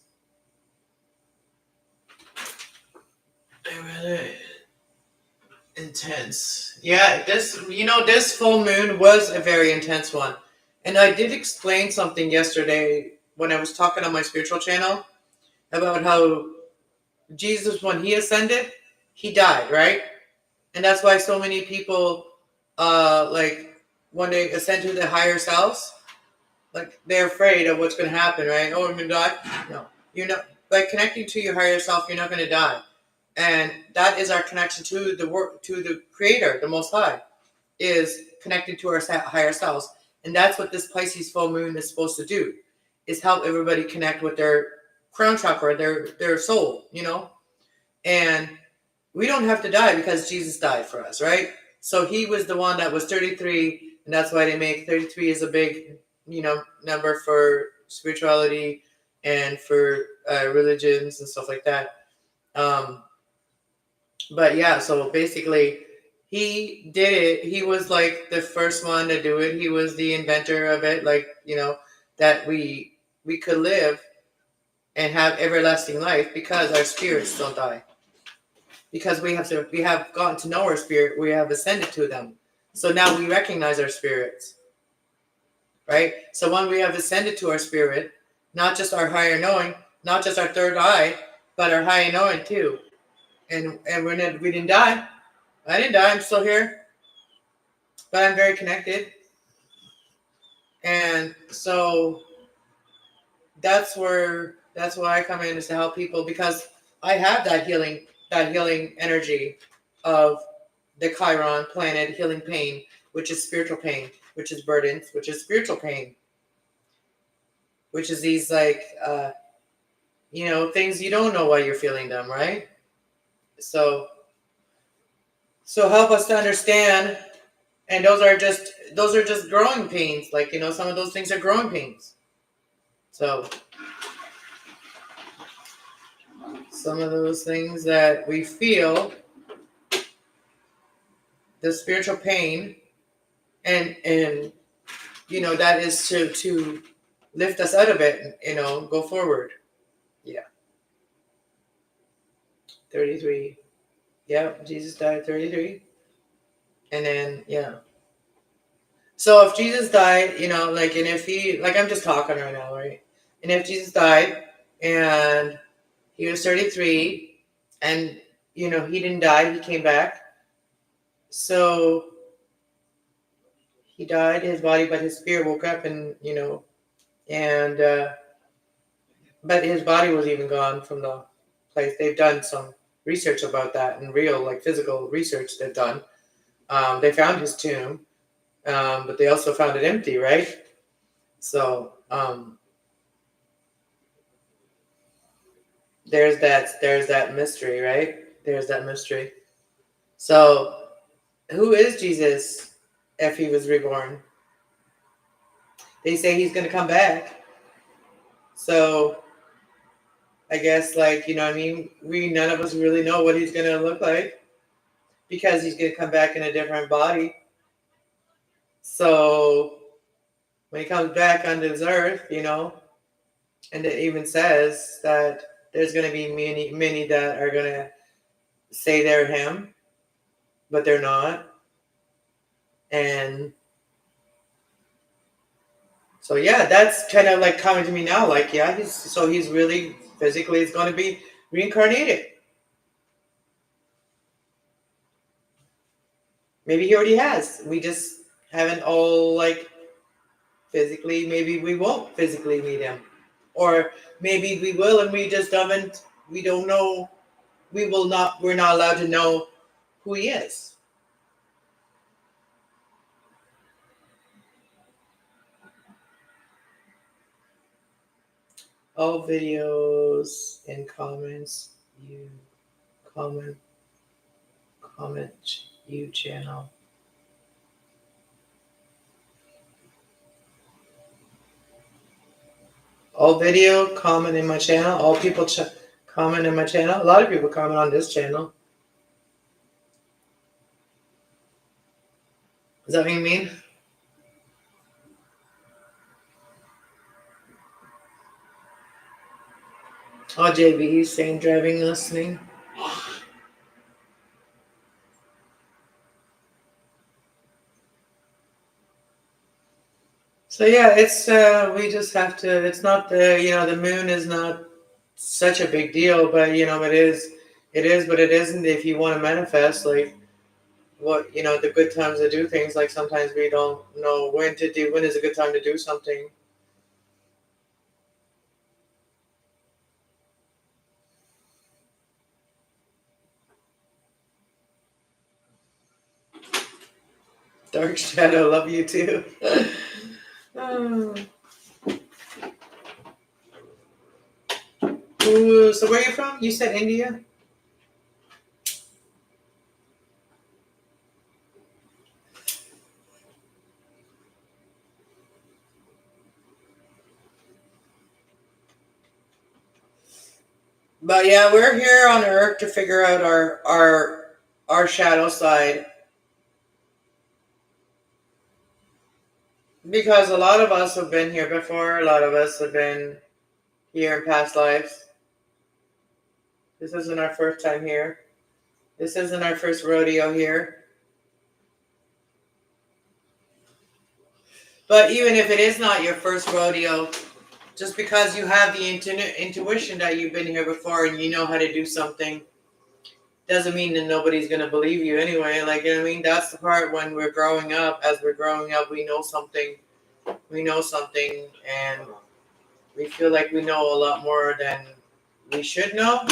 Really intense. Yeah, this full moon was a very intense one. And I did explain something yesterday when I was talking on my spiritual channel about how Jesus, when he ascended, he died, right? And that's why so many people, like when they ascend to the higher selves, like they're afraid of what's going to happen, right? Oh, I'm going to die. No, you're not. By connecting to your higher self, you're not going to die, and that is our connection to the Creator, the Most High, is connecting to our higher selves, and that's what this Pisces full moon is supposed to do, is help everybody connect with their crown chakra, their soul, you know, and we don't have to die because Jesus died for us, right? So he was the one that was 33, and that's why they make 33 is a big, you know, number for spirituality and for religions and stuff like that. But yeah, so basically he did it. He was like the first one to do it. He was the inventor of it, like, you know, that we could live and have everlasting life because our spirits don't die. Because we have gotten to know our spirit, we have ascended to them. So now we recognize our spirits, right? So when we have ascended to our spirit, not just our higher knowing, not just our third eye, but our higher knowing too. And we didn't die. I didn't die. I'm still here, but I'm very connected. And so that's why I come in, is to help people, because I have that healing energy of the Chiron planet, healing pain, which is spiritual pain, which is burdens, which is spiritual pain, which is these things you don't know why you're feeling them, right? So help us to understand. And those are just growing pains. Like, some of those things are growing pains. So some of those things that we feel, the spiritual pain, and that is to lift us out of it, and go forward. Yeah. 33. Yeah, Jesus died at 33. And then, yeah. So if Jesus died, and if he, I'm just talking right now, right? And if Jesus died and he was 33 and, he didn't die, he came back. So he died, his body, but his spirit woke up, and, but his body was even gone from the place. They've done some research about that, and real, physical research they've done. They found his tomb, but they also found it empty, right? So there's that mystery, right? There's that mystery. So who is Jesus if he was reborn? They say he's going to come back. So I guess, none of us really know what he's going to look like, because he's going to come back in a different body. So when he comes back on this earth, and it even says that there's going to be many that are going to say they're him, but they're not. And so, yeah, that's kind of coming to me now. He's really physically is going to be reincarnated. Maybe he already has. We just haven't all physically. Maybe we won't physically meet him, or maybe we will, and we just haven't. We don't know. We will not. We're not allowed to know who he is. All videos and comments you comment you channel. All video comment in my channel. All people comment in my channel. A lot of people comment on this channel. Is that what you mean? Oh, JB saying driving, listening. So yeah, it's we just have to. It's not the moon is not such a big deal, but it is, but it isn't if you want to manifest what the good times to do things. Sometimes we don't know when is a good time to do something. Dark Shadow, love you too. Oh. Ooh, so where are you from? You said India? But yeah, we're here on Earth to figure out our shadow side. Because a lot of us have been here before. A lot of us have been here in past lives. This isn't our first time here. This isn't our first rodeo here. But even if it is not your first rodeo, just because you have the intuition that you've been here before and you know how to do something, doesn't mean that nobody's going to believe you anyway. Like, you know what I mean? That's the part when we're growing up. As we're growing up, we know something. We know something, and we feel like we know a lot more than we should know.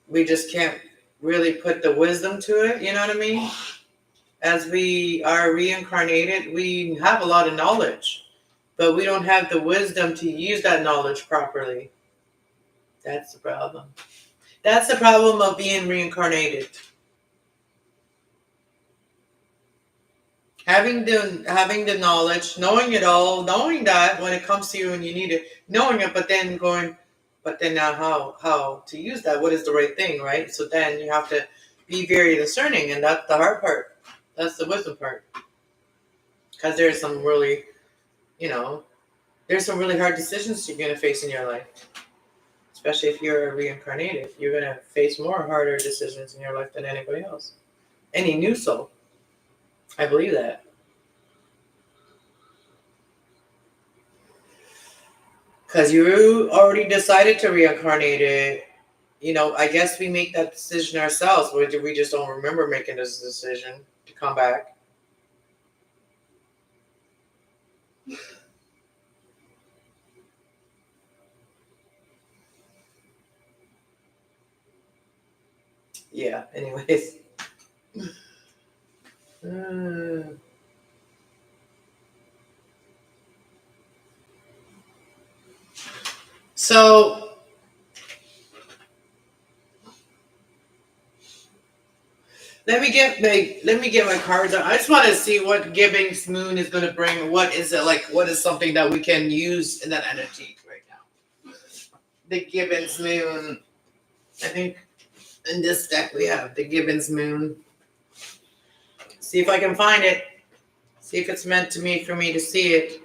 We just can't really put the wisdom to it, you know what I mean? As we are reincarnated, we have a lot of knowledge, but we don't have the wisdom to use that knowledge properly. That's the problem. That's the problem of being reincarnated. Having the knowledge, knowing it all, knowing that when it comes to you and you need it, knowing it, but then now how to use that? What is the right thing, right? So then you have to be very discerning, and that's the hard part. That's the wisdom part. Because there's some really, there's some really hard decisions you're going to face in your life. Especially if you're reincarnated. You're going to face more harder decisions in your life than anybody else. Any new soul. I believe that. Because you already decided to reincarnate it. I guess we make that decision ourselves. We just don't remember making this decision to come back. Yeah, anyways. So, let me get my cards out. I just want to see what Gibbons Moon is going to bring. What is it like? What is something that we can use in that energy right now? The Gibbons Moon. I think in this deck we have the Gibbons Moon. See if I can find it. See if it's meant to me for me to see it.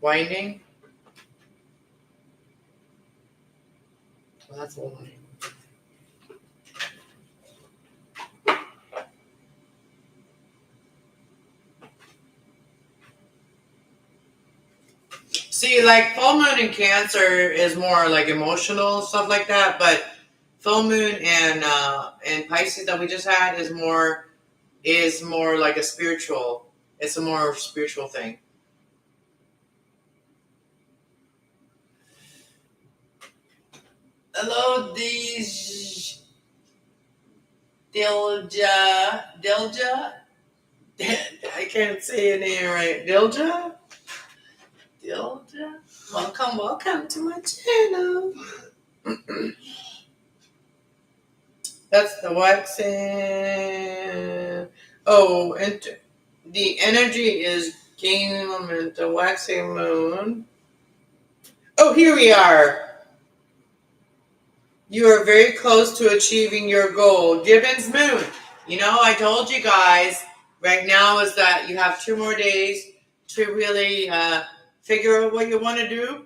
Winding. Well, that's one. See, like full moon in Cancer is more like emotional stuff like that, but full moon and Pisces that we just had is more like a spiritual. It's a more spiritual thing. Hello, Dilja. I can't say your name right. Dilja. Welcome to my channel. That's the waxing. Oh, and the energy is gaining momentum. Waxing moon. Oh, here we are. You are very close to achieving your goal. Gibbons Moon. I told you guys right now is that you have 2 more days to really figure out what you want to do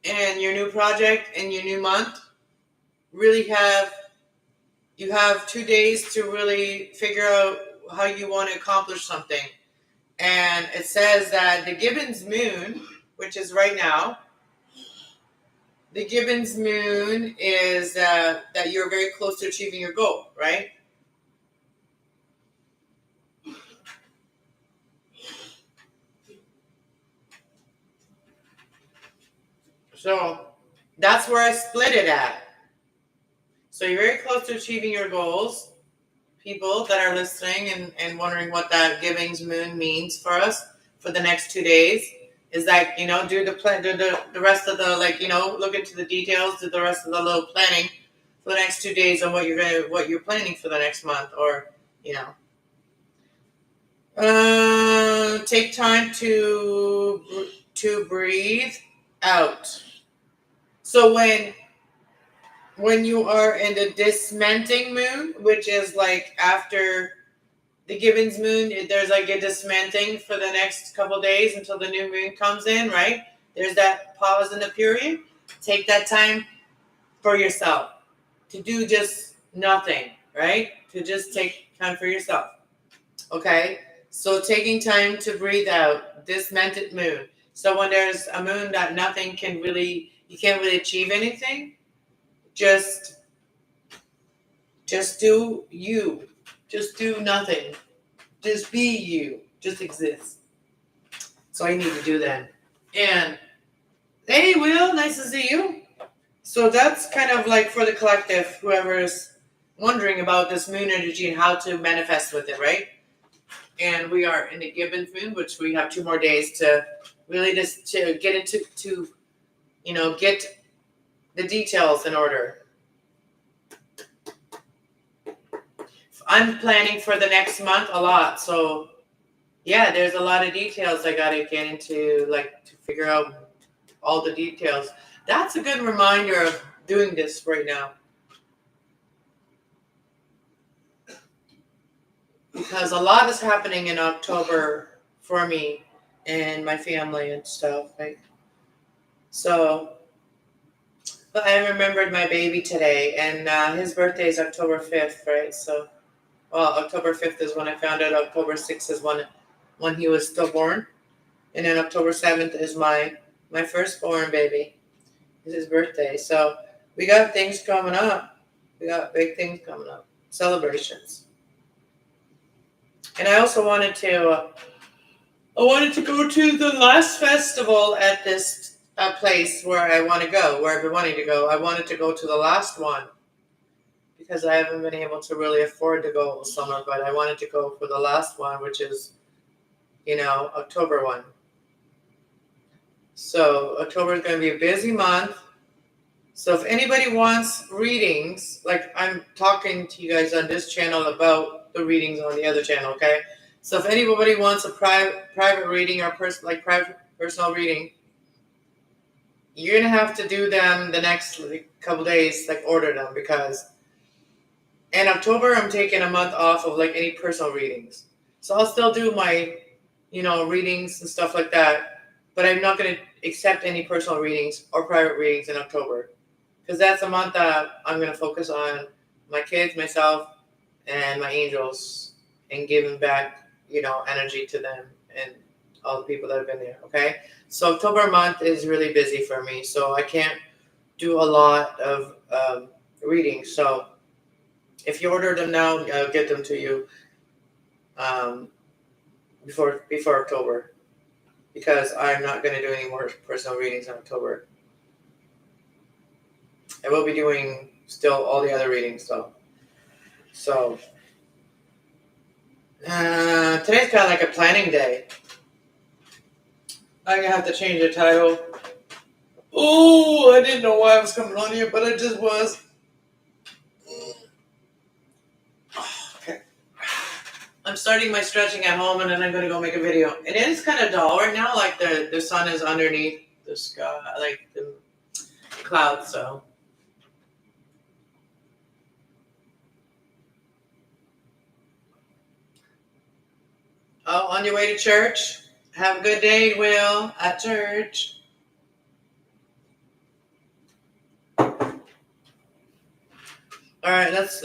and your new project and your new month. You have 2 days to really figure out how you want to accomplish something. And it says that the Gibbons Moon, which is right now, the Gibbons Moon is that you're very close to achieving your goal, right? So that's where I split it at. So you're very close to achieving your goals. People that are listening and wondering what that Gibbons Moon means for us for the next 2 days is that, do the plan, do the rest of the, look into the details, do the rest of the little planning for the next 2 days on what you're planning for the next month, or, take time to breathe out. So when when you are in the dismantling moon, which is like after the Gibbons moon, there's like a dismantling for the next couple days until the new moon comes in, right? There's that pause in the period. Take that time for yourself to do just nothing, right? To just take time for yourself. Okay? So taking time to breathe out, dismantled moon. So when there's a moon that nothing can really, you can't really achieve anything, just do you. Just do nothing. Just be you. Just exist. So I need to do that. And hey, Will, nice to see you. So that's kind of like for the collective, whoever's wondering about this moon energy and how to manifest with it, right? And we are in the Gibbons moon, which we have 2 more days to really just to get into get the details in order. I'm planning for the next month a lot, so yeah, there's a lot of details I gotta get into, like to figure out all the details. That's a good reminder of doing this right now. Because a lot is happening in October for me and my family and stuff, right? So, but I remembered my baby today, and his birthday is October 5th, right? So, well, October 5th is when I found out. October 6th is when he was stillborn, and then October 7th is my firstborn baby. It's his birthday, so we got things coming up. We got big things coming up, celebrations. And I also wanted to go to the last festival at this place where I want to go, where I've been wanting to go. I wanted to go to the last one because I haven't been able to really afford to go all summer, but I wanted to go for the last one, which is, October 1. So October is going to be a busy month. So if anybody wants readings, like I'm talking to you guys on this channel about the readings on the other channel, okay? So if anybody wants a private reading or private personal reading, you're gonna have to do them the next couple days, order them, because in October I'm taking a month off of any personal readings. So I'll still do my, readings and stuff like that, but I'm not gonna accept any personal readings or private readings in October. Because that's a month that I'm going to focus on my kids, myself, and my angels, and giving back, energy to them and all the people that have been there, okay? So October month is really busy for me, so I can't do a lot of readings. So if you order them now, I'll get them to you before October, because I'm not going to do any more personal readings in October. I will be doing still all the other readings, though. So, today's kind of like a planning day. I'm going to have to change the title. Oh, I didn't know why I was coming on here, but I just was. Okay. I'm starting my stretching at home, and then I'm going to go make a video. It is kind of dull right now, like the sun is underneath the sky, like the clouds, so. Oh, on your way to church? Have a good day, Will, at church. All right, let's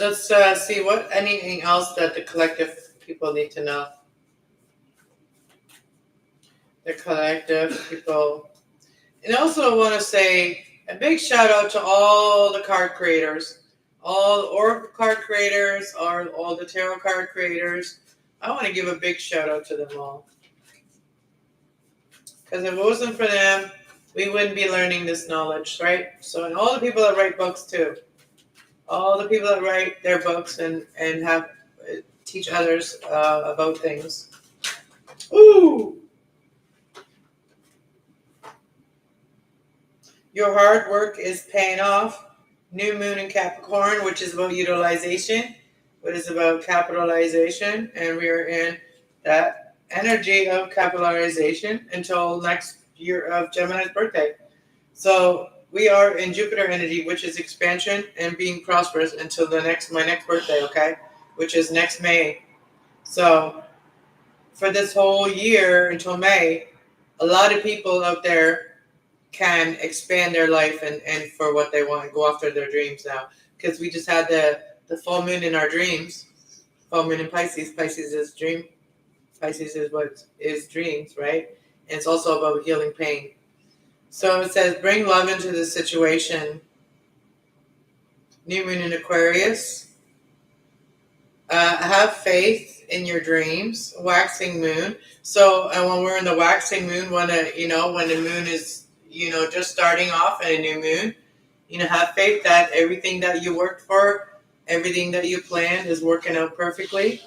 see what anything else that the collective people need to know. The collective people. And also I want to say a big shout out to all the card creators, all the Oracle card creators, all the tarot card creators. I want to give a big shout out to them all. Because if it wasn't for them, we wouldn't be learning this knowledge, right? So, and all the people that write books too. All the people that write their books and have teach others about things. Ooh! Your hard work is paying off. New moon in Capricorn, which is about utilization, which is about capitalization, and we are in that energy of capitalization until next year of Gemini's birthday. So we are in Jupiter energy, which is expansion and being prosperous until my next birthday, okay? Which is next May. So for this whole year until May, a lot of people out there can expand their life and for what they want and go after their dreams now. Because we just had the full moon in our dreams. Full moon in Pisces. Pisces is dream. Pisces is what is dreams, right? And it's also about healing pain. So it says, bring love into the situation. New moon in Aquarius. Have faith in your dreams. Waxing moon. So, and when we're in the waxing moon, when the moon is, just starting off and a new moon, have faith that everything that you worked for, everything that you planned is working out perfectly.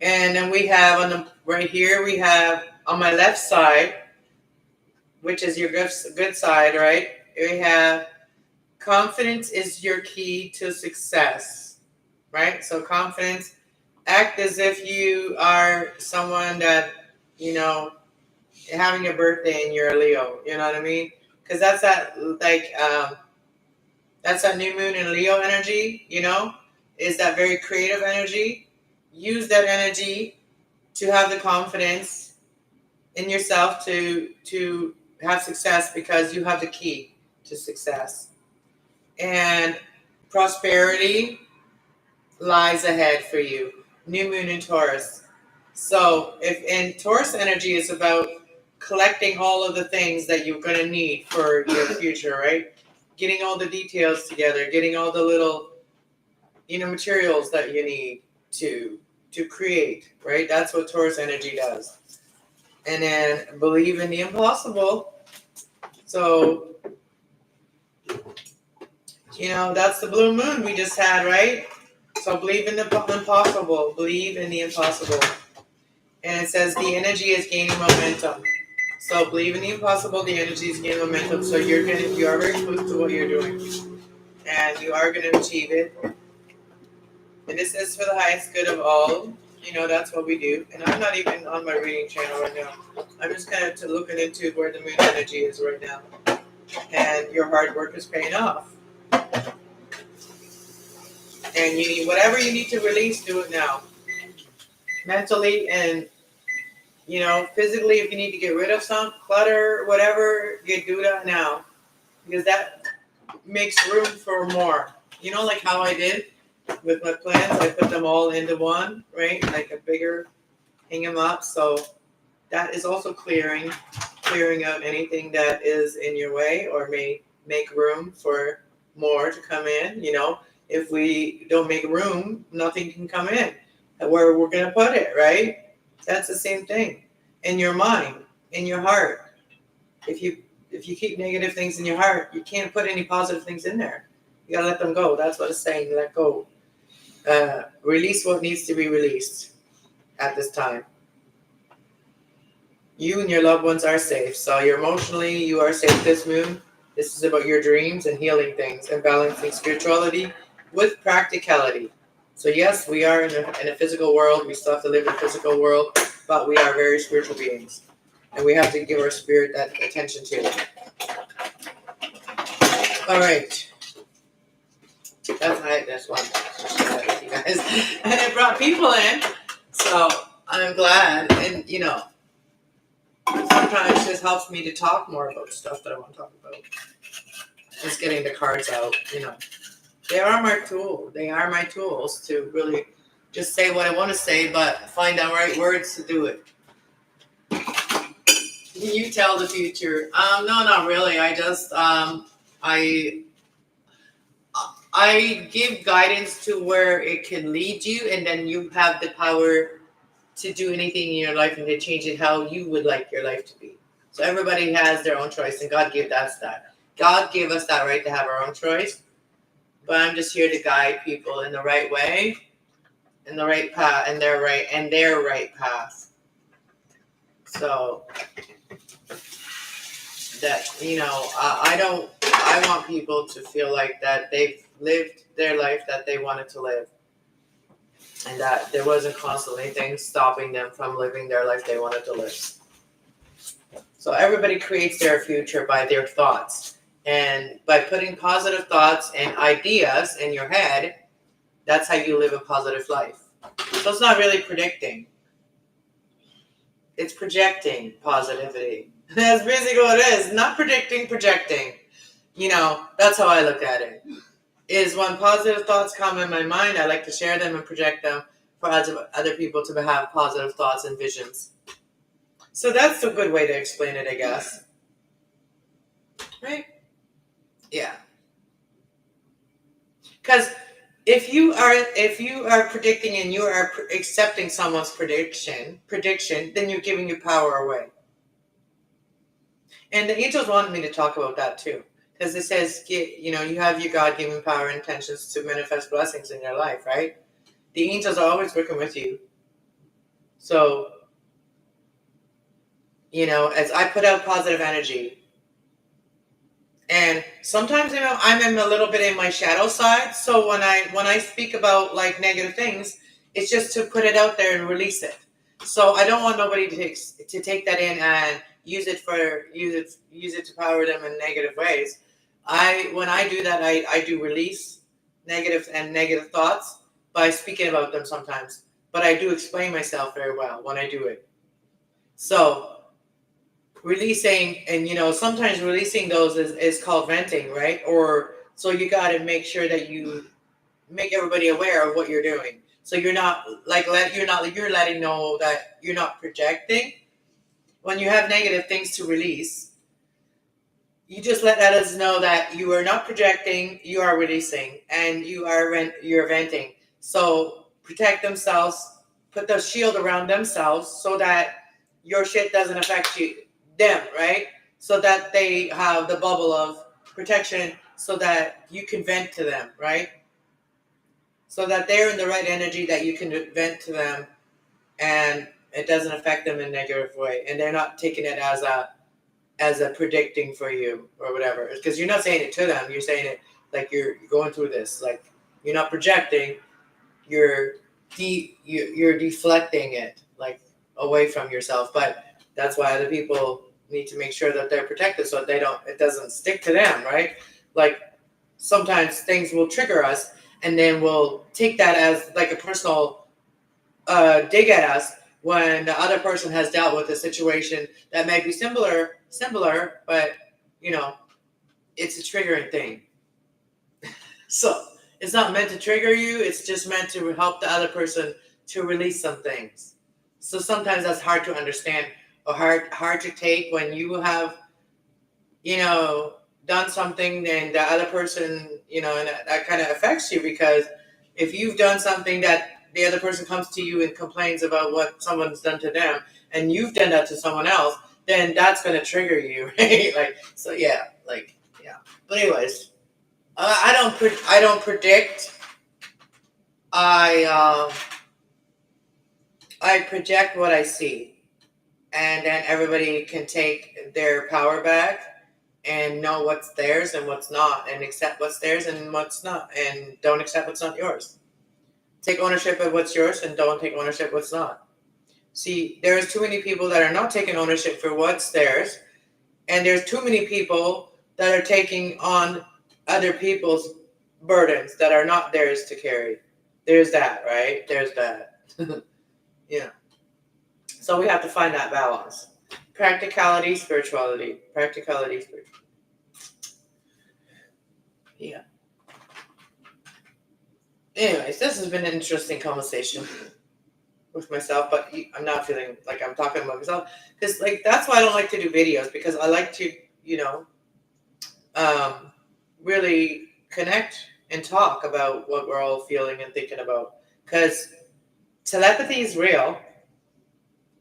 And then we have right here, we have on my left side, which is your good side, right? We have confidence is your key to success, right? So confidence, act as if you are someone that, having a birthday and you're a Leo, you know what I mean? Because that's that, that's that new moon in Leo energy, is that very creative energy. Use that energy to have the confidence in yourself to have success because you have the key to success. And prosperity lies ahead for you. New moon in Taurus. So in Taurus energy is about collecting all of the things that you're going to need for your future, right? Getting all the details together, getting all the little, materials that you need to create, right? That's what Taurus energy does. And then believe in the impossible. So, that's the blue moon we just had, right? So believe in the impossible. Believe in the impossible. And it says the energy is gaining momentum. So believe in the impossible, the energy is gaining momentum. So you are very close to what you're doing. And you are going to achieve it. And this is for the highest good of all. That's what we do. And I'm not even on my reading channel right now. I'm just kind of looking into where the moon energy is right now. And your hard work is paying off. And you need whatever you need to release, do it now. Mentally and, physically, if you need to get rid of some clutter, whatever, you do that now. Because that makes room for more. Like how I did with my plants, I put them all into one, right? Like a bigger, hang them up. So that is also clearing out anything that is in your way or may make room for more to come in. If we don't make room, nothing can come in. Where we're going to put it, right? That's the same thing. In your mind, in your heart. If you keep negative things in your heart, you can't put any positive things in there. You got to let them go. That's what it's saying. Let go. Release what needs to be released at this time. You and your loved ones are safe. So you are safe this moon. This is about your dreams and healing things and balancing spirituality with practicality. So yes, we are in a physical world. We still have to live in a physical world, but we are very spiritual beings. And we have to give our spirit that attention to. All right. That's one. You guys. And it brought people in. So I'm glad. And, sometimes it just helps me to talk more about stuff that I want to talk about. Just getting the cards out, They are my tool. They are my tools to really just say what I want to say, but find the right words to do it. You tell the future. No, not really. I just I give guidance to where it can lead you, and then you have the power to do anything in your life and to change it how you would like your life to be. So everybody has their own choice, and God gave us that. God gave us that right to have our own choice. But I'm just here to guide people in the right way, in the right path, and their right path. So that I want people to feel like that they've lived their life that they wanted to live, and that there wasn't constantly things stopping them from living their life they wanted to live. So everybody creates their future by their thoughts. And by putting positive thoughts and ideas in your head, that's how you live a positive life. So it's not really predicting. It's projecting positivity. That's basically what it is. Not predicting, projecting. That's how I look at it. Is when positive thoughts come in my mind, I like to share them and project them for other people to have positive thoughts and visions. So that's a good way to explain it, I guess. Right? Yeah. Because if you are predicting and you are accepting someone's prediction, then you're giving your power away. And the angels wanted me to talk about that too. Because it says, you have your God-given power and intentions to manifest blessings in your life, right? The angels are always working with you. So, as I put out positive energy, and sometimes I'm a little bit in my shadow side. So when I speak about like negative things, it's just to put it out there and release it. So I don't want nobody to take that in and use it to power them in negative ways. When I do that, I do release negative thoughts by speaking about them sometimes. But I do explain myself very well when I do it. So releasing, and sometimes releasing those is called venting, right? Or so you got to make sure that you make everybody aware of what you're doing. So you're not you're letting know that you're not projecting. When you have negative things to release, you just let others know that you are not projecting, you are releasing, and you're venting. So protect themselves, put the shield around themselves so that your shit doesn't affect them, right? So that they have the bubble of protection so that you can vent to them, right? So that they're in the right energy that you can vent to them and it doesn't affect them in a negative way. And they're not taking it as a predicting for you or whatever. Because you're not saying it to them. You're saying it like you're going through this. Like you're not projecting. You're deflecting it like away from yourself. But that's why other people need to make sure that they're protected so it doesn't stick to them, right? Like sometimes things will trigger us and then we'll take that as like a personal dig at us when the other person has dealt with a situation that may be similar, but it's a triggering thing. So it's not meant to trigger you. It's just meant to help the other person to release some things. So sometimes that's hard to understand or hard to take when you have, done something and the other person, and that kind of affects you, because if you've done something that the other person comes to you and complains about what someone's done to them and you've done that to someone else, then that's going to trigger you, right? But anyways, I don't predict. I project what I see, and then everybody can take their power back and know what's theirs and what's not, and accept what's theirs and what's not, and don't accept what's not yours. Take ownership of what's yours and don't take ownership of what's not. See, there's too many people that are not taking ownership for what's theirs, and there's too many people that are taking on other people's burdens that are not theirs to carry. There's that, right? There's that. So we have to find that balance. Practicality, spirituality. Practicality, spirituality. Yeah. Anyways, this has been an interesting conversation with myself, but I'm not feeling like I'm talking about myself, because that's why I don't like to do videos, because I like to really connect and talk about what we're all feeling and thinking about, because telepathy is real,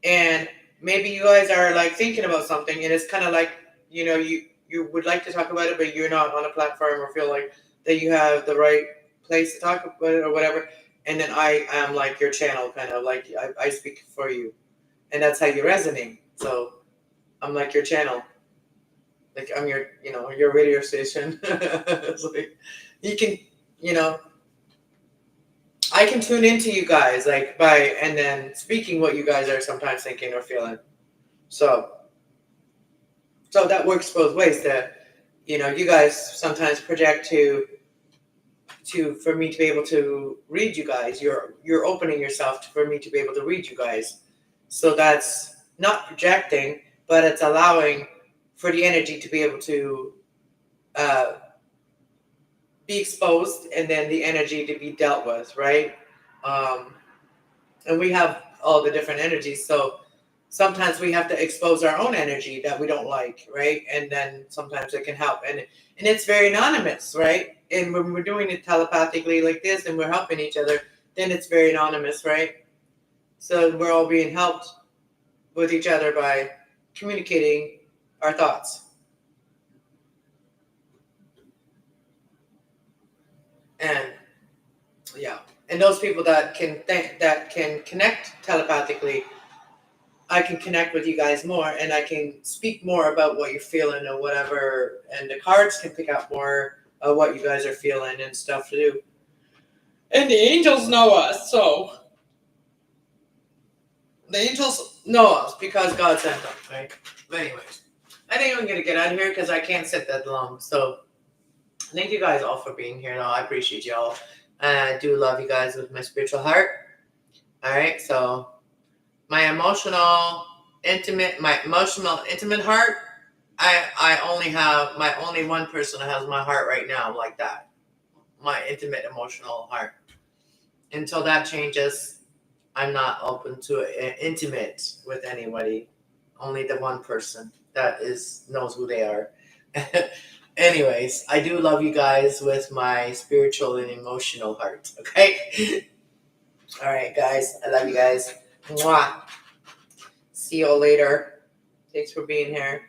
and maybe you guys are like thinking about something and it's kind of like you would like to talk about it, but you're not on a platform or feel like that you have the right place to talk about it or whatever. And then I am like your channel, kind of like I speak for you, and that's how you resonate. So I'm like your channel, like I'm your your radio station. It's like you can I can tune into you guys and then speaking what you guys are sometimes thinking or feeling. So So that works both ways. That you guys sometimes project to for me to be able to read you guys. You're opening yourself for me to be able to read you guys. So that's not projecting, but it's allowing for the energy to be able to be exposed, and then the energy to be dealt with, right? And we have all the different energies, so sometimes we have to expose our own energy that we don't like, right? And then sometimes it can help, and it's very anonymous, right? And when we're doing it telepathically like this, and we're helping each other, then it's very anonymous, right? So we're all being helped with each other by communicating our thoughts. And yeah, and those people that can connect telepathically, I can connect with you guys more, and I can speak more about what you're feeling or whatever, and the cards can pick up more of what you guys are feeling and stuff to do. And the angels know us, so the angels know us because God sent them, right? But anyways, I think I'm gonna get out of here because I can't sit that long. So thank you guys all for being here. Though I appreciate y'all, and I do love you guys with my spiritual heart. All right, so my emotional intimate heart. I only one person that has my heart right now like that. My intimate emotional heart. Until that changes, I'm not open to intimate with anybody. Only the one person that knows who they are. Anyways, I do love you guys with my spiritual and emotional heart. Okay. All right, guys. I love you guys. Mwah. See you all later. Thanks for being here.